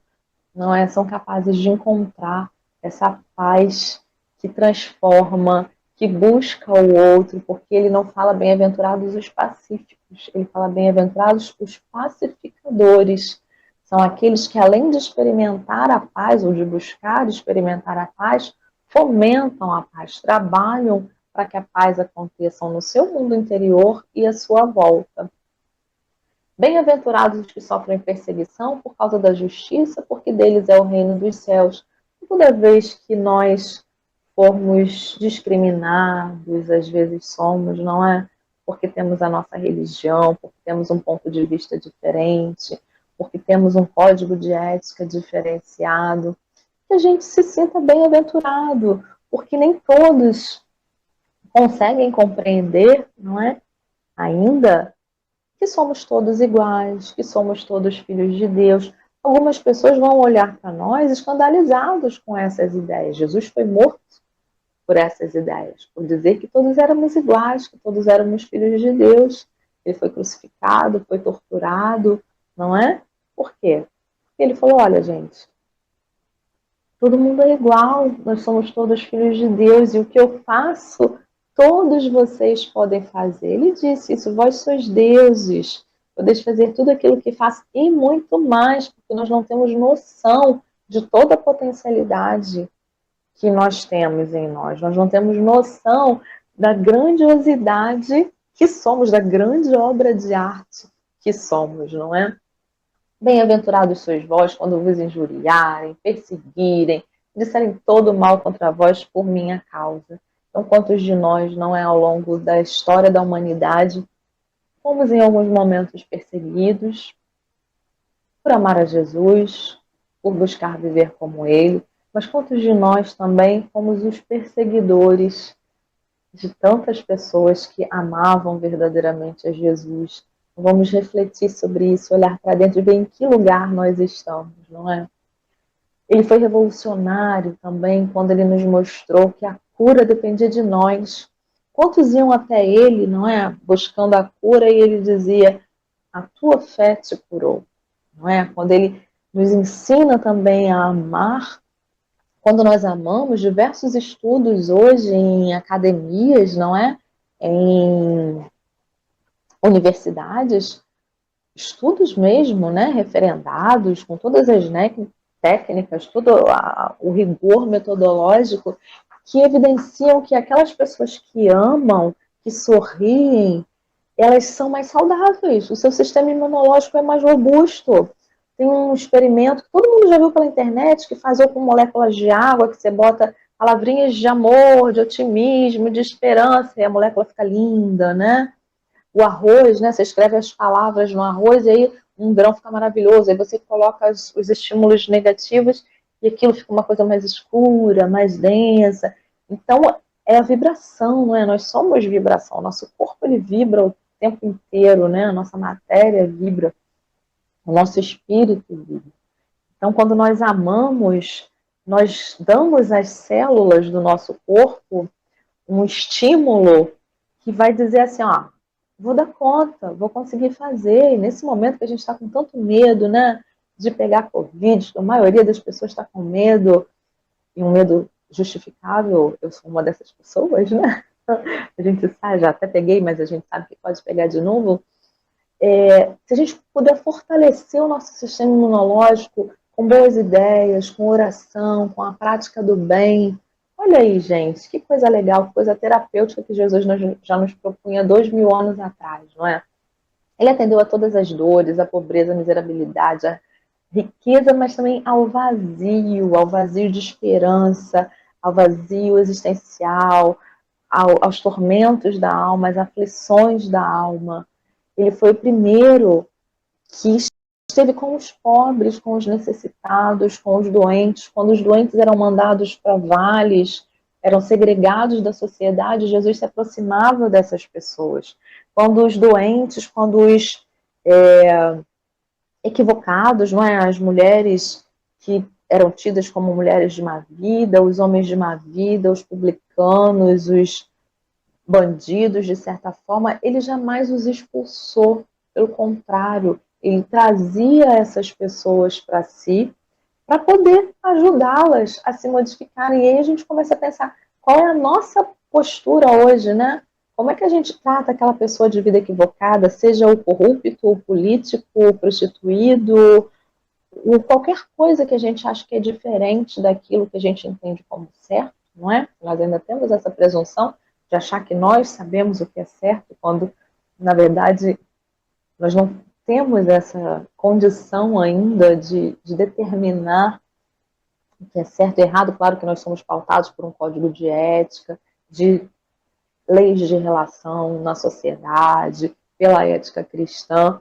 não é, são capazes de encontrar essa paz que transforma, que busca o outro, porque ele não fala bem-aventurados os pacíficos, ele fala bem-aventurados os pacificadores. São aqueles que, além de experimentar a paz, ou de buscar experimentar a paz, fomentam a paz, trabalham para que a paz aconteça no seu mundo interior e à sua volta. Bem-aventurados os que sofrem perseguição por causa da justiça, porque deles é o reino dos céus. Toda vez que nós formos discriminados, às vezes somos, não é? Porque temos a nossa religião, porque temos um ponto de vista diferente, porque temos um código de ética diferenciado, que a gente se sinta bem-aventurado, porque nem todos conseguem compreender, não é? Ainda que somos todos iguais, que somos todos filhos de Deus. Algumas pessoas vão olhar para nós escandalizados com essas ideias. Jesus foi morto por essas ideias, por dizer que todos éramos iguais, que todos éramos filhos de Deus. Ele foi crucificado, foi torturado, não é? Por quê? Porque ele falou, olha, gente, todo mundo é igual, nós somos todos filhos de Deus, e o que eu faço, todos vocês podem fazer. Ele disse isso, vós sois deuses, podeis fazer tudo aquilo que faço e muito mais, porque nós não temos noção de toda a potencialidade que nós temos em nós. Nós não temos noção da grandiosidade que somos, da grande obra de arte que somos, não é? Bem-aventurados sois vós quando vos injuriarem, perseguirem, disserem todo mal contra vós por minha causa. Então, quantos de nós, não é, ao longo da história da humanidade, fomos em alguns momentos perseguidos por amar a Jesus, por buscar viver como Ele, mas quantos de nós também fomos os perseguidores de tantas pessoas que amavam verdadeiramente a Jesus? Vamos refletir sobre isso, olhar para dentro e ver em que lugar nós estamos, não é? Ele foi revolucionário também quando ele nos mostrou que a cura dependia de nós. Quantos iam até ele, não é? Buscando a cura, e ele dizia, a tua fé te curou, não é? Quando ele nos ensina também a amar, quando nós amamos, diversos estudos hoje em academias, não é? Em universidades, estudos mesmo, né, referendados, com todas as técnicas, todo o rigor metodológico, que evidenciam que aquelas pessoas que amam, que sorriem, elas são mais saudáveis, o seu sistema imunológico é mais robusto. Tem um experimento que todo mundo já viu pela internet, que faz ou com moléculas de água, que você bota palavrinhas de amor, de otimismo, de esperança, e a molécula fica linda, né? O arroz, né? Você escreve as palavras no arroz e aí um grão fica maravilhoso. Aí você coloca os estímulos negativos e aquilo fica uma coisa mais escura, mais densa. Então, é a vibração, não é? Nós somos vibração. Nosso corpo, ele vibra o tempo inteiro, né? A nossa matéria vibra. O nosso espírito vibra. Então, quando nós amamos, nós damos às células do nosso corpo um estímulo que vai dizer assim, ó, vou dar conta, vou conseguir fazer. E nesse momento que a gente está com tanto medo, né, de pegar Covid, a maioria das pessoas está com medo, e um medo justificável, eu sou uma dessas pessoas, né? A gente sabe, já até peguei, mas a gente sabe que pode pegar de novo. Se a gente puder fortalecer o nosso sistema imunológico com boas ideias, com oração, com a prática do bem, Olha aí, gente, que coisa legal, que coisa terapêutica que Jesus já nos propunha 2000 anos atrás, não é? Ele atendeu a todas as dores, a pobreza, a miserabilidade, a riqueza, mas também ao vazio de esperança, ao vazio existencial, aos tormentos da alma, às aflições da alma. Ele foi o primeiro que esteve com os pobres, com os necessitados, com os doentes. Quando os doentes eram mandados para vales, eram segregados da sociedade, Jesus se aproximava dessas pessoas. Quando os doentes, quando os equivocados, não é? As mulheres que eram tidas como mulheres de má vida, os homens de má vida, os publicanos, os bandidos, de certa forma, ele jamais os expulsou. Pelo contrário, ele trazia essas pessoas para si, para poder ajudá-las a se modificarem. E aí a gente começa a pensar, qual é a nossa postura hoje, né? Como é que a gente trata aquela pessoa de vida equivocada, seja o corrupto, o político, o prostituído, ou qualquer coisa que a gente acha que é diferente daquilo que a gente entende como certo, não é? Nós ainda temos essa presunção de achar que nós sabemos o que é certo, quando, na verdade, nós não temos essa condição ainda de determinar o que é certo e errado. Claro que nós somos pautados por um código de ética, de leis de relação na sociedade, pela ética cristã.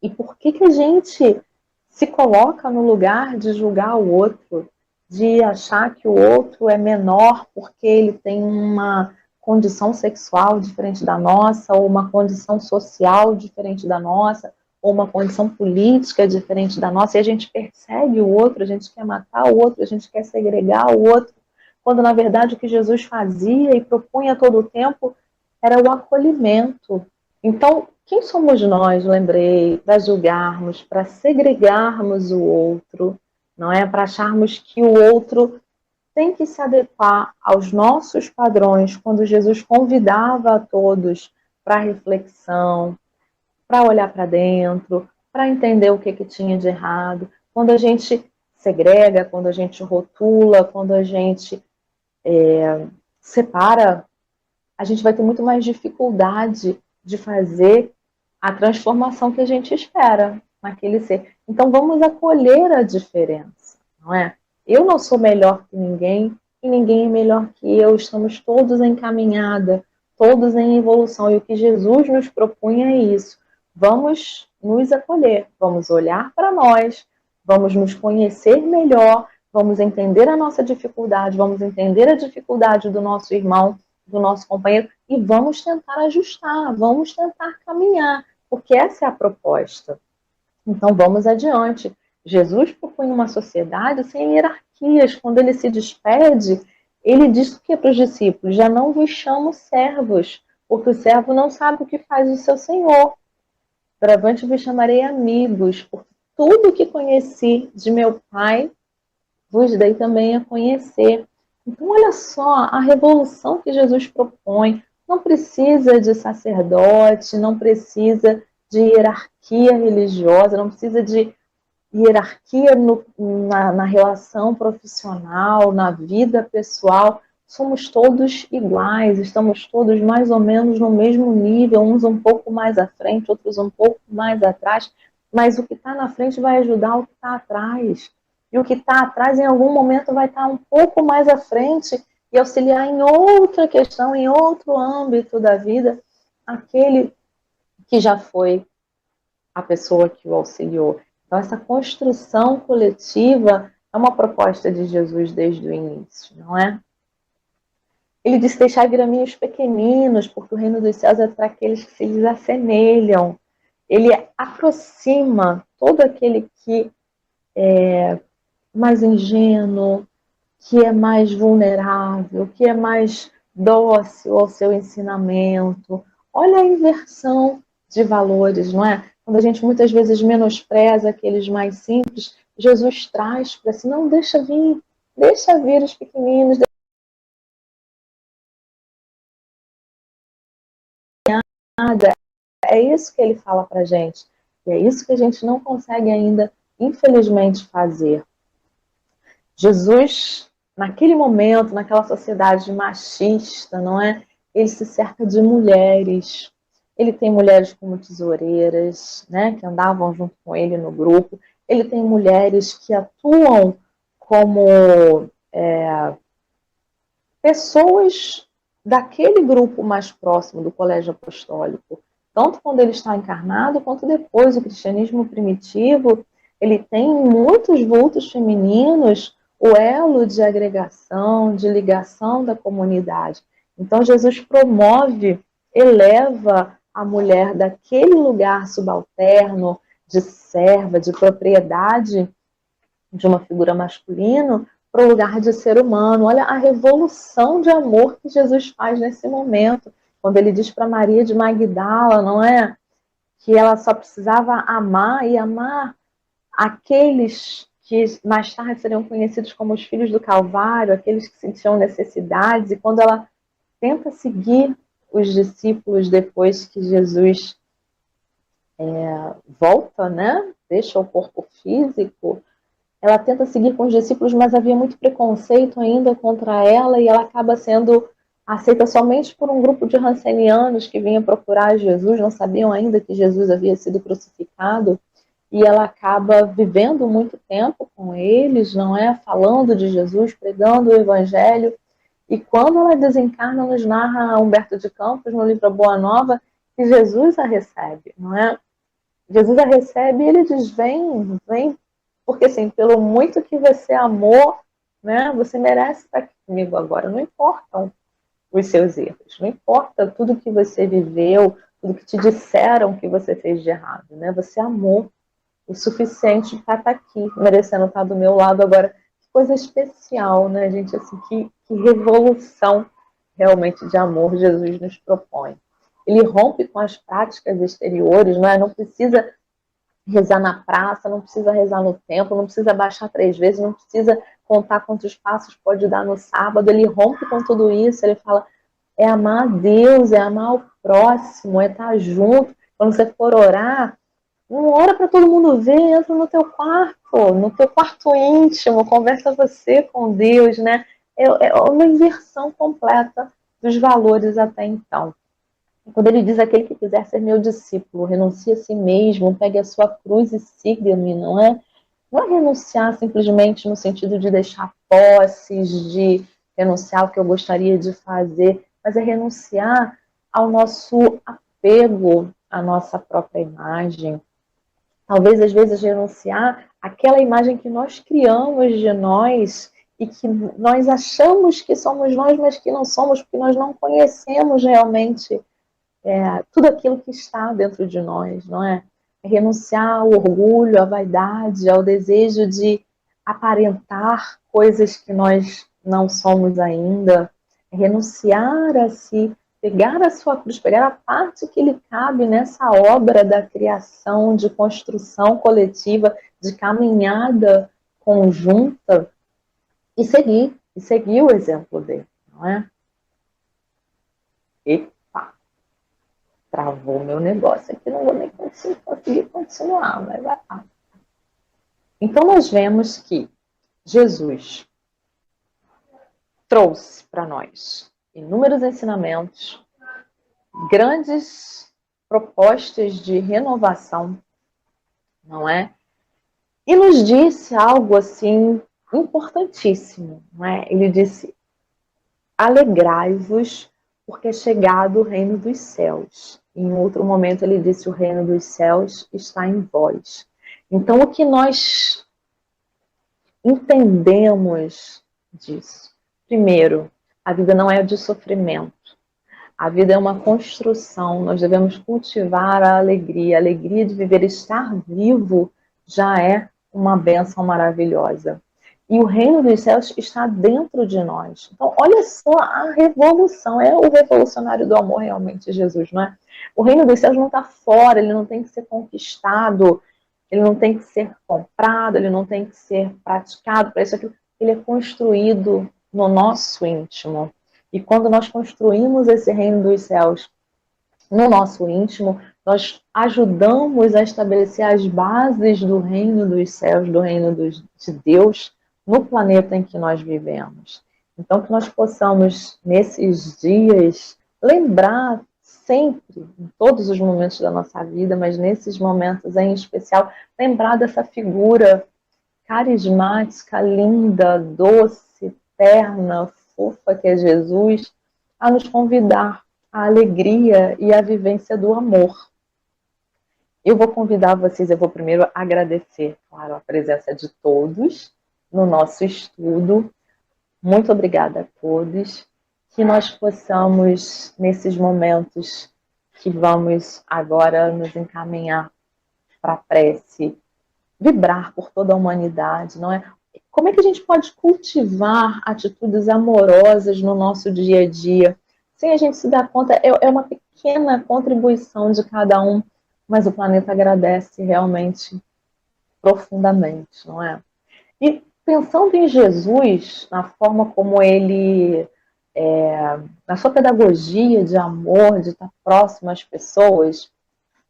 E por que a gente se coloca no lugar de julgar o outro, de achar que o outro é menor porque ele tem uma condição sexual diferente da nossa, ou uma condição social diferente da nossa, ou uma condição política diferente da nossa, e a gente persegue o outro, a gente quer matar o outro, a gente quer segregar o outro, quando na verdade o que Jesus fazia e propunha todo o tempo era o acolhimento. Então, quem somos nós, lembrei, para julgarmos, para segregarmos o outro, não é? Para acharmos que o outro tem que se adequar aos nossos padrões, quando Jesus convidava a todos para reflexão, para olhar para dentro, para entender o que tinha de errado. Quando a gente segrega, quando a gente rotula, quando a gente separa, a gente vai ter muito mais dificuldade de fazer a transformação que a gente espera naquele ser. Então vamos acolher a diferença, não é? Eu não sou melhor que ninguém e ninguém é melhor que eu. Estamos todos em caminhada, todos em evolução. E o que Jesus nos propunha é isso. Vamos nos acolher, vamos olhar para nós, vamos nos conhecer melhor, vamos entender a nossa dificuldade, vamos entender a dificuldade do nosso irmão, do nosso companheiro, e vamos tentar ajustar, vamos tentar caminhar, porque essa é a proposta. Então vamos adiante. Jesus propunha uma sociedade sem hierarquias. Quando ele se despede, ele diz o que para os discípulos? Já não vos chamo servos, porque o servo não sabe o que faz o seu senhor. Doravante vos chamarei amigos, porque tudo que conheci de meu Pai vos dei também a conhecer. Então, olha só a revolução que Jesus propõe. Não precisa de sacerdote, não precisa de hierarquia religiosa, não precisa de hierarquia na relação profissional, na vida pessoal. Somos todos iguais, estamos todos mais ou menos no mesmo nível, uns um pouco mais à frente, outros um pouco mais atrás, mas o que está na frente vai ajudar o que está atrás. E o que está atrás, em algum momento, vai estar um pouco mais à frente e auxiliar em outra questão, em outro âmbito da vida, aquele que já foi a pessoa que o auxiliou. Então, essa construção coletiva é uma proposta de Jesus desde o início, não é? Ele disse: deixar vir a mim os pequeninos, porque o reino dos céus é para aqueles que se lhes assemelham. Ele aproxima todo aquele que é mais ingênuo, que é mais vulnerável, que é mais dócil ao seu ensinamento. Olha a inversão de valores, não é? Quando a gente muitas vezes menospreza aqueles mais simples, Jesus traz para si: não, deixa vir os pequeninos. É isso que ele fala para a gente. E é isso que a gente não consegue ainda, infelizmente, fazer. Jesus naquele momento, naquela sociedade machista, não é? Ele se cerca de mulheres. Ele tem mulheres como tesoureiras, né, que andavam junto com ele no grupo. Ele tem mulheres que atuam como pessoas daquele grupo mais próximo do colégio apostólico. Tanto quando ele está encarnado, quanto depois. O cristianismo primitivo, ele tem muitos vultos femininos, o elo de agregação, de ligação da comunidade. Então Jesus promove, eleva a mulher daquele lugar subalterno, de serva, de propriedade de uma figura masculina, para o lugar de ser humano. Olha a revolução de amor que Jesus faz nesse momento, quando ele diz para Maria de Magdala, não é? Que ela só precisava amar e amar aqueles que mais tarde seriam conhecidos como os filhos do Calvário, aqueles que sentiam necessidades, e quando ela tenta seguir os discípulos depois que Jesus volta, né? Deixa o corpo físico, ela tenta seguir com os discípulos, mas havia muito preconceito ainda contra ela, e ela acaba sendo aceita somente por um grupo de rancenianos que vinha procurar Jesus, não sabiam ainda que Jesus havia sido crucificado, e ela acaba vivendo muito tempo com eles, não é? Falando de Jesus, pregando o evangelho, e quando ela desencarna, nos narra Humberto de Campos, no livro A Boa Nova, que Jesus a recebe, não é? Jesus a recebe e ele diz, vem, vem, porque assim, pelo muito que você amou, né, você merece estar aqui comigo agora. Não importam os seus erros, não importa tudo que você viveu, tudo que te disseram que você fez de errado, né? Você amou o suficiente para estar aqui, merecendo estar do meu lado agora. Que coisa especial, né, gente? Assim, que revolução realmente de amor Jesus nos propõe. Ele rompe com as práticas exteriores, não é? Não precisa rezar na praça, não precisa rezar no templo, não precisa baixar 3 vezes, não precisa contar quantos passos pode dar no sábado. Ele rompe com tudo isso, ele fala, é amar a Deus, é amar o próximo, é estar junto. Quando você for orar, não ora para todo mundo ver, entra no teu quarto íntimo, conversa você com Deus, né? É uma inversão completa dos valores até então. Quando ele diz, aquele que quiser ser meu discípulo, renuncie a si mesmo, pegue a sua cruz e siga-me, não é? Não é renunciar simplesmente no sentido de deixar posses, de renunciar ao que eu gostaria de fazer, mas é renunciar ao nosso apego à nossa própria imagem. Talvez, às vezes, renunciar àquela imagem que nós criamos de nós e que nós achamos que somos nós, mas que não somos, porque nós não conhecemos realmente tudo aquilo que está dentro de nós, não é? É renunciar ao orgulho, à vaidade, ao desejo de aparentar coisas que nós não somos ainda, é renunciar a si, pegar a sua cruz, pegar a parte que lhe cabe nessa obra da criação, de construção coletiva, de caminhada conjunta, e seguir o exemplo dele, não é? Travou meu negócio aqui, não vou nem conseguir continuar, mas vai lá. Então, nós vemos que Jesus trouxe para nós inúmeros ensinamentos, grandes propostas de renovação, não é? E nos disse algo assim importantíssimo, não é? Ele disse, alegrai-vos, porque é chegado o reino dos céus. Em outro momento ele disse, o reino dos céus está em vós. Então o que nós entendemos disso? Primeiro, a vida não é de sofrimento. A vida é uma construção, nós devemos cultivar a alegria de viver, estar vivo já é uma bênção maravilhosa. E o reino dos céus está dentro de nós. Então, olha só a revolução, é o revolucionário do amor realmente, Jesus, não é? O reino dos céus não está fora, ele não tem que ser conquistado, ele não tem que ser comprado, ele não tem que ser praticado para isso aqui. Ele é construído no nosso íntimo. E quando nós construímos esse reino dos céus no nosso íntimo, nós ajudamos a estabelecer as bases do reino dos céus, do reino de Deus no planeta em que nós vivemos. Então, que nós possamos, nesses dias, lembrar sempre, em todos os momentos da nossa vida, mas nesses momentos em especial, lembrar dessa figura carismática, linda, doce, terna, fofa que é Jesus, a nos convidar à alegria e à vivência do amor. Eu vou convidar vocês, eu vou primeiro agradecer, claro, a presença de todos no nosso estudo. Muito obrigada a todos. Que nós possamos, nesses momentos que vamos agora nos encaminhar para a prece, vibrar por toda a humanidade, não é? Como é que a gente pode cultivar atitudes amorosas no nosso dia a dia? Sem a gente se dar conta, é uma pequena contribuição de cada um, mas o planeta agradece realmente profundamente, não é? E pensando em Jesus, na forma como ele, na sua pedagogia de amor, de estar próximo às pessoas,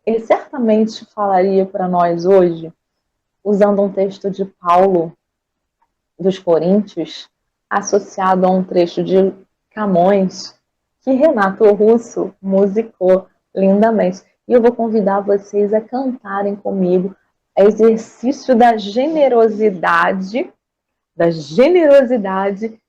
ele certamente falaria para nós hoje, usando um texto de Paulo, dos Coríntios, associado a um trecho de Camões, que Renato Russo musicou lindamente. E eu vou convidar vocês a cantarem comigo exercício da generosidade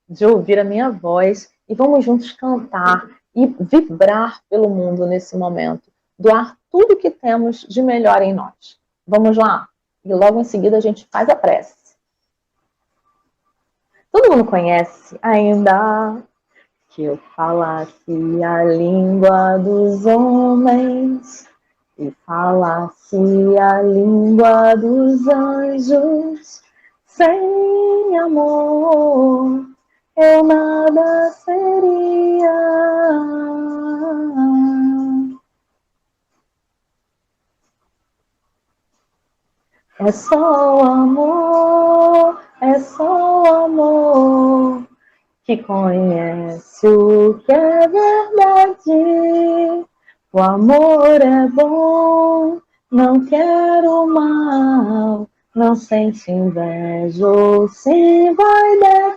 de ouvir a minha voz, e vamos juntos cantar e vibrar pelo mundo nesse momento, doar tudo que temos de melhor em nós. Vamos lá? E logo em seguida a gente faz a prece. Todo mundo conhece ainda que eu falasse a língua dos homens e falasse a língua dos anjos, sem amor eu nada seria. É só o amor, é só o amor que conhece o que é verdade. O amor é bom, não quer o mal, não sente inveja ou se vai descer.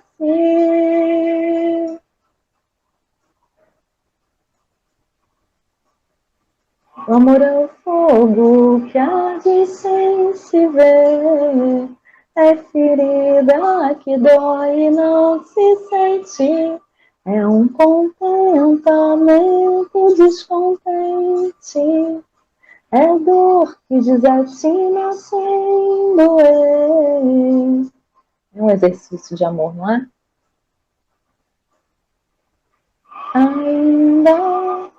O amor é o fogo que arde sem se ver, é ferida que dói e não se sente, é um contentamento descontente, é dor que desatina sem doer. É um exercício de amor, não é? Ainda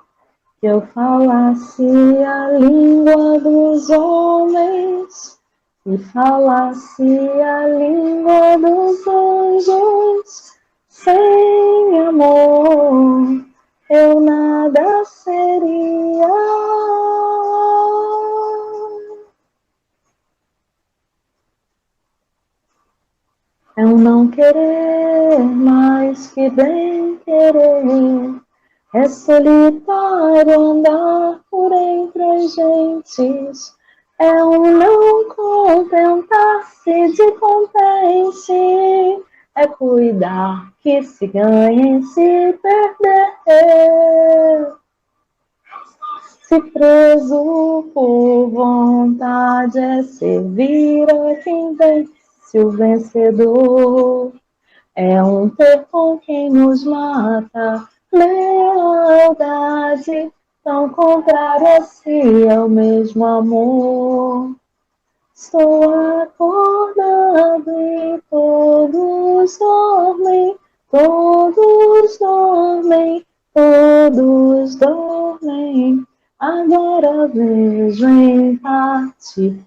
que eu falasse a língua dos homens e falasse a língua dos anjos, sem amor eu nada seria. É um não querer mais que bem querer, é solitário andar por entre as gentes, é um não contentar-se de contente, é cuidar que se ganhe em se perder. Se preso por vontade é servir a quem vence o vencedor, é um ter com quem nos mata. Lealdade tão contrária a si é o mesmo amor. Estou acordado e todos dormem, todos dormem, todos dormem. Agora vejo em parte,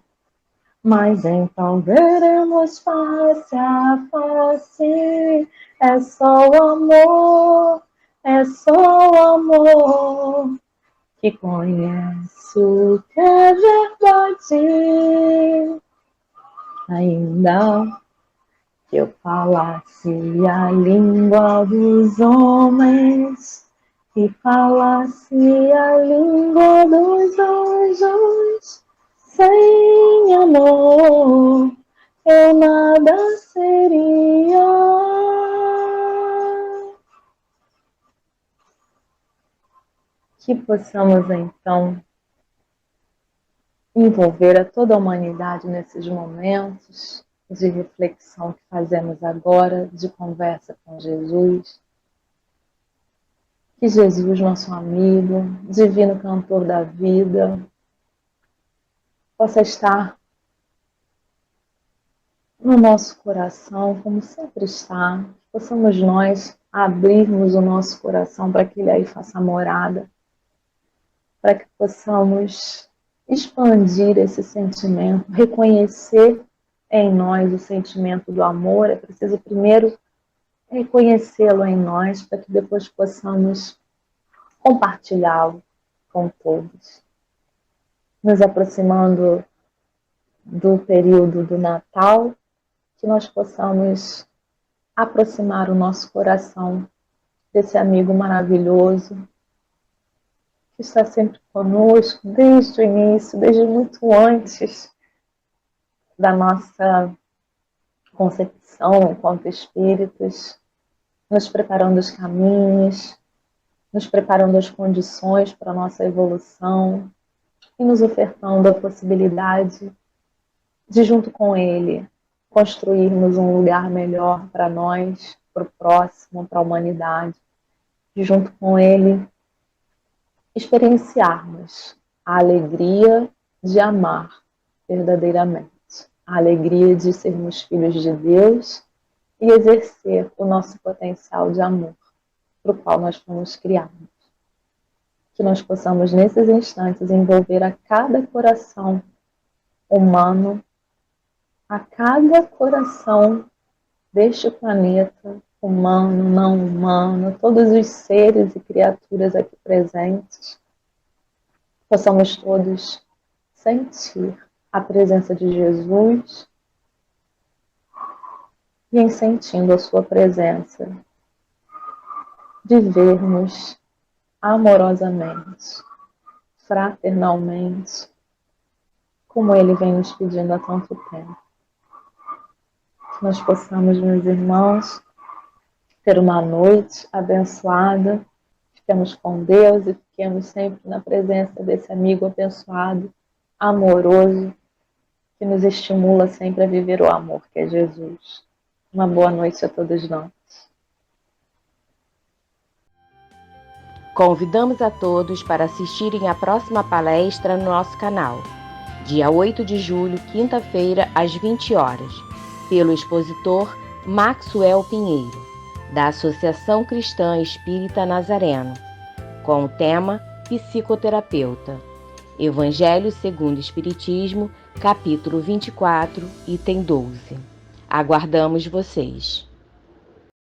mas então veremos face a face. É só o amor, é só o amor que conhece o que é verdade. Ainda que eu falasse a língua dos homens e falasse a língua dos anjos, sem amor eu nada seria. Que possamos, então, envolver a toda a humanidade nesses momentos de reflexão que fazemos agora, de conversa com Jesus. Que Jesus, nosso amigo, divino cantor da vida, possa estar no nosso coração, como sempre está. Que possamos nós abrirmos o nosso coração para que Ele aí faça morada, para que possamos expandir esse sentimento, reconhecer em nós o sentimento do amor. É preciso primeiro reconhecê-lo em nós, para que depois possamos compartilhá-lo com todos. Nos aproximando do período do Natal, que nós possamos aproximar o nosso coração desse amigo maravilhoso, que está sempre conosco desde o início, desde muito antes da nossa concepção enquanto espíritos, nos preparando os caminhos, nos preparando as condições para a nossa evolução e nos ofertando a possibilidade de, junto com Ele, construirmos um lugar melhor para nós, para o próximo, para a humanidade. De, junto com Ele, experienciarmos a alegria de amar verdadeiramente, a alegria de sermos filhos de Deus e exercer o nosso potencial de amor, para o qual nós fomos criados. Que nós possamos, nesses instantes, envolver a cada coração humano, a cada coração deste planeta, humano, não humano, todos os seres e criaturas aqui presentes, possamos todos sentir a presença de Jesus e, em sentindo a sua presença, vivermos amorosamente, fraternalmente, como Ele vem nos pedindo há tanto tempo. Que nós possamos, meus irmãos, ter uma noite abençoada, fiquemos com Deus e fiquemos sempre na presença desse amigo abençoado, amoroso, que nos estimula sempre a viver o amor, que é Jesus. Uma boa noite a todos nós. Convidamos a todos para assistirem à próxima palestra no nosso canal, dia 8 de julho, quinta-feira, às 20 horas, pelo expositor Maxwell Pinheiro, da Associação Cristã Espírita Nazareno, com o tema Psicoterapeuta. Evangelho segundo o Espiritismo, capítulo 24, item 12. Aguardamos vocês!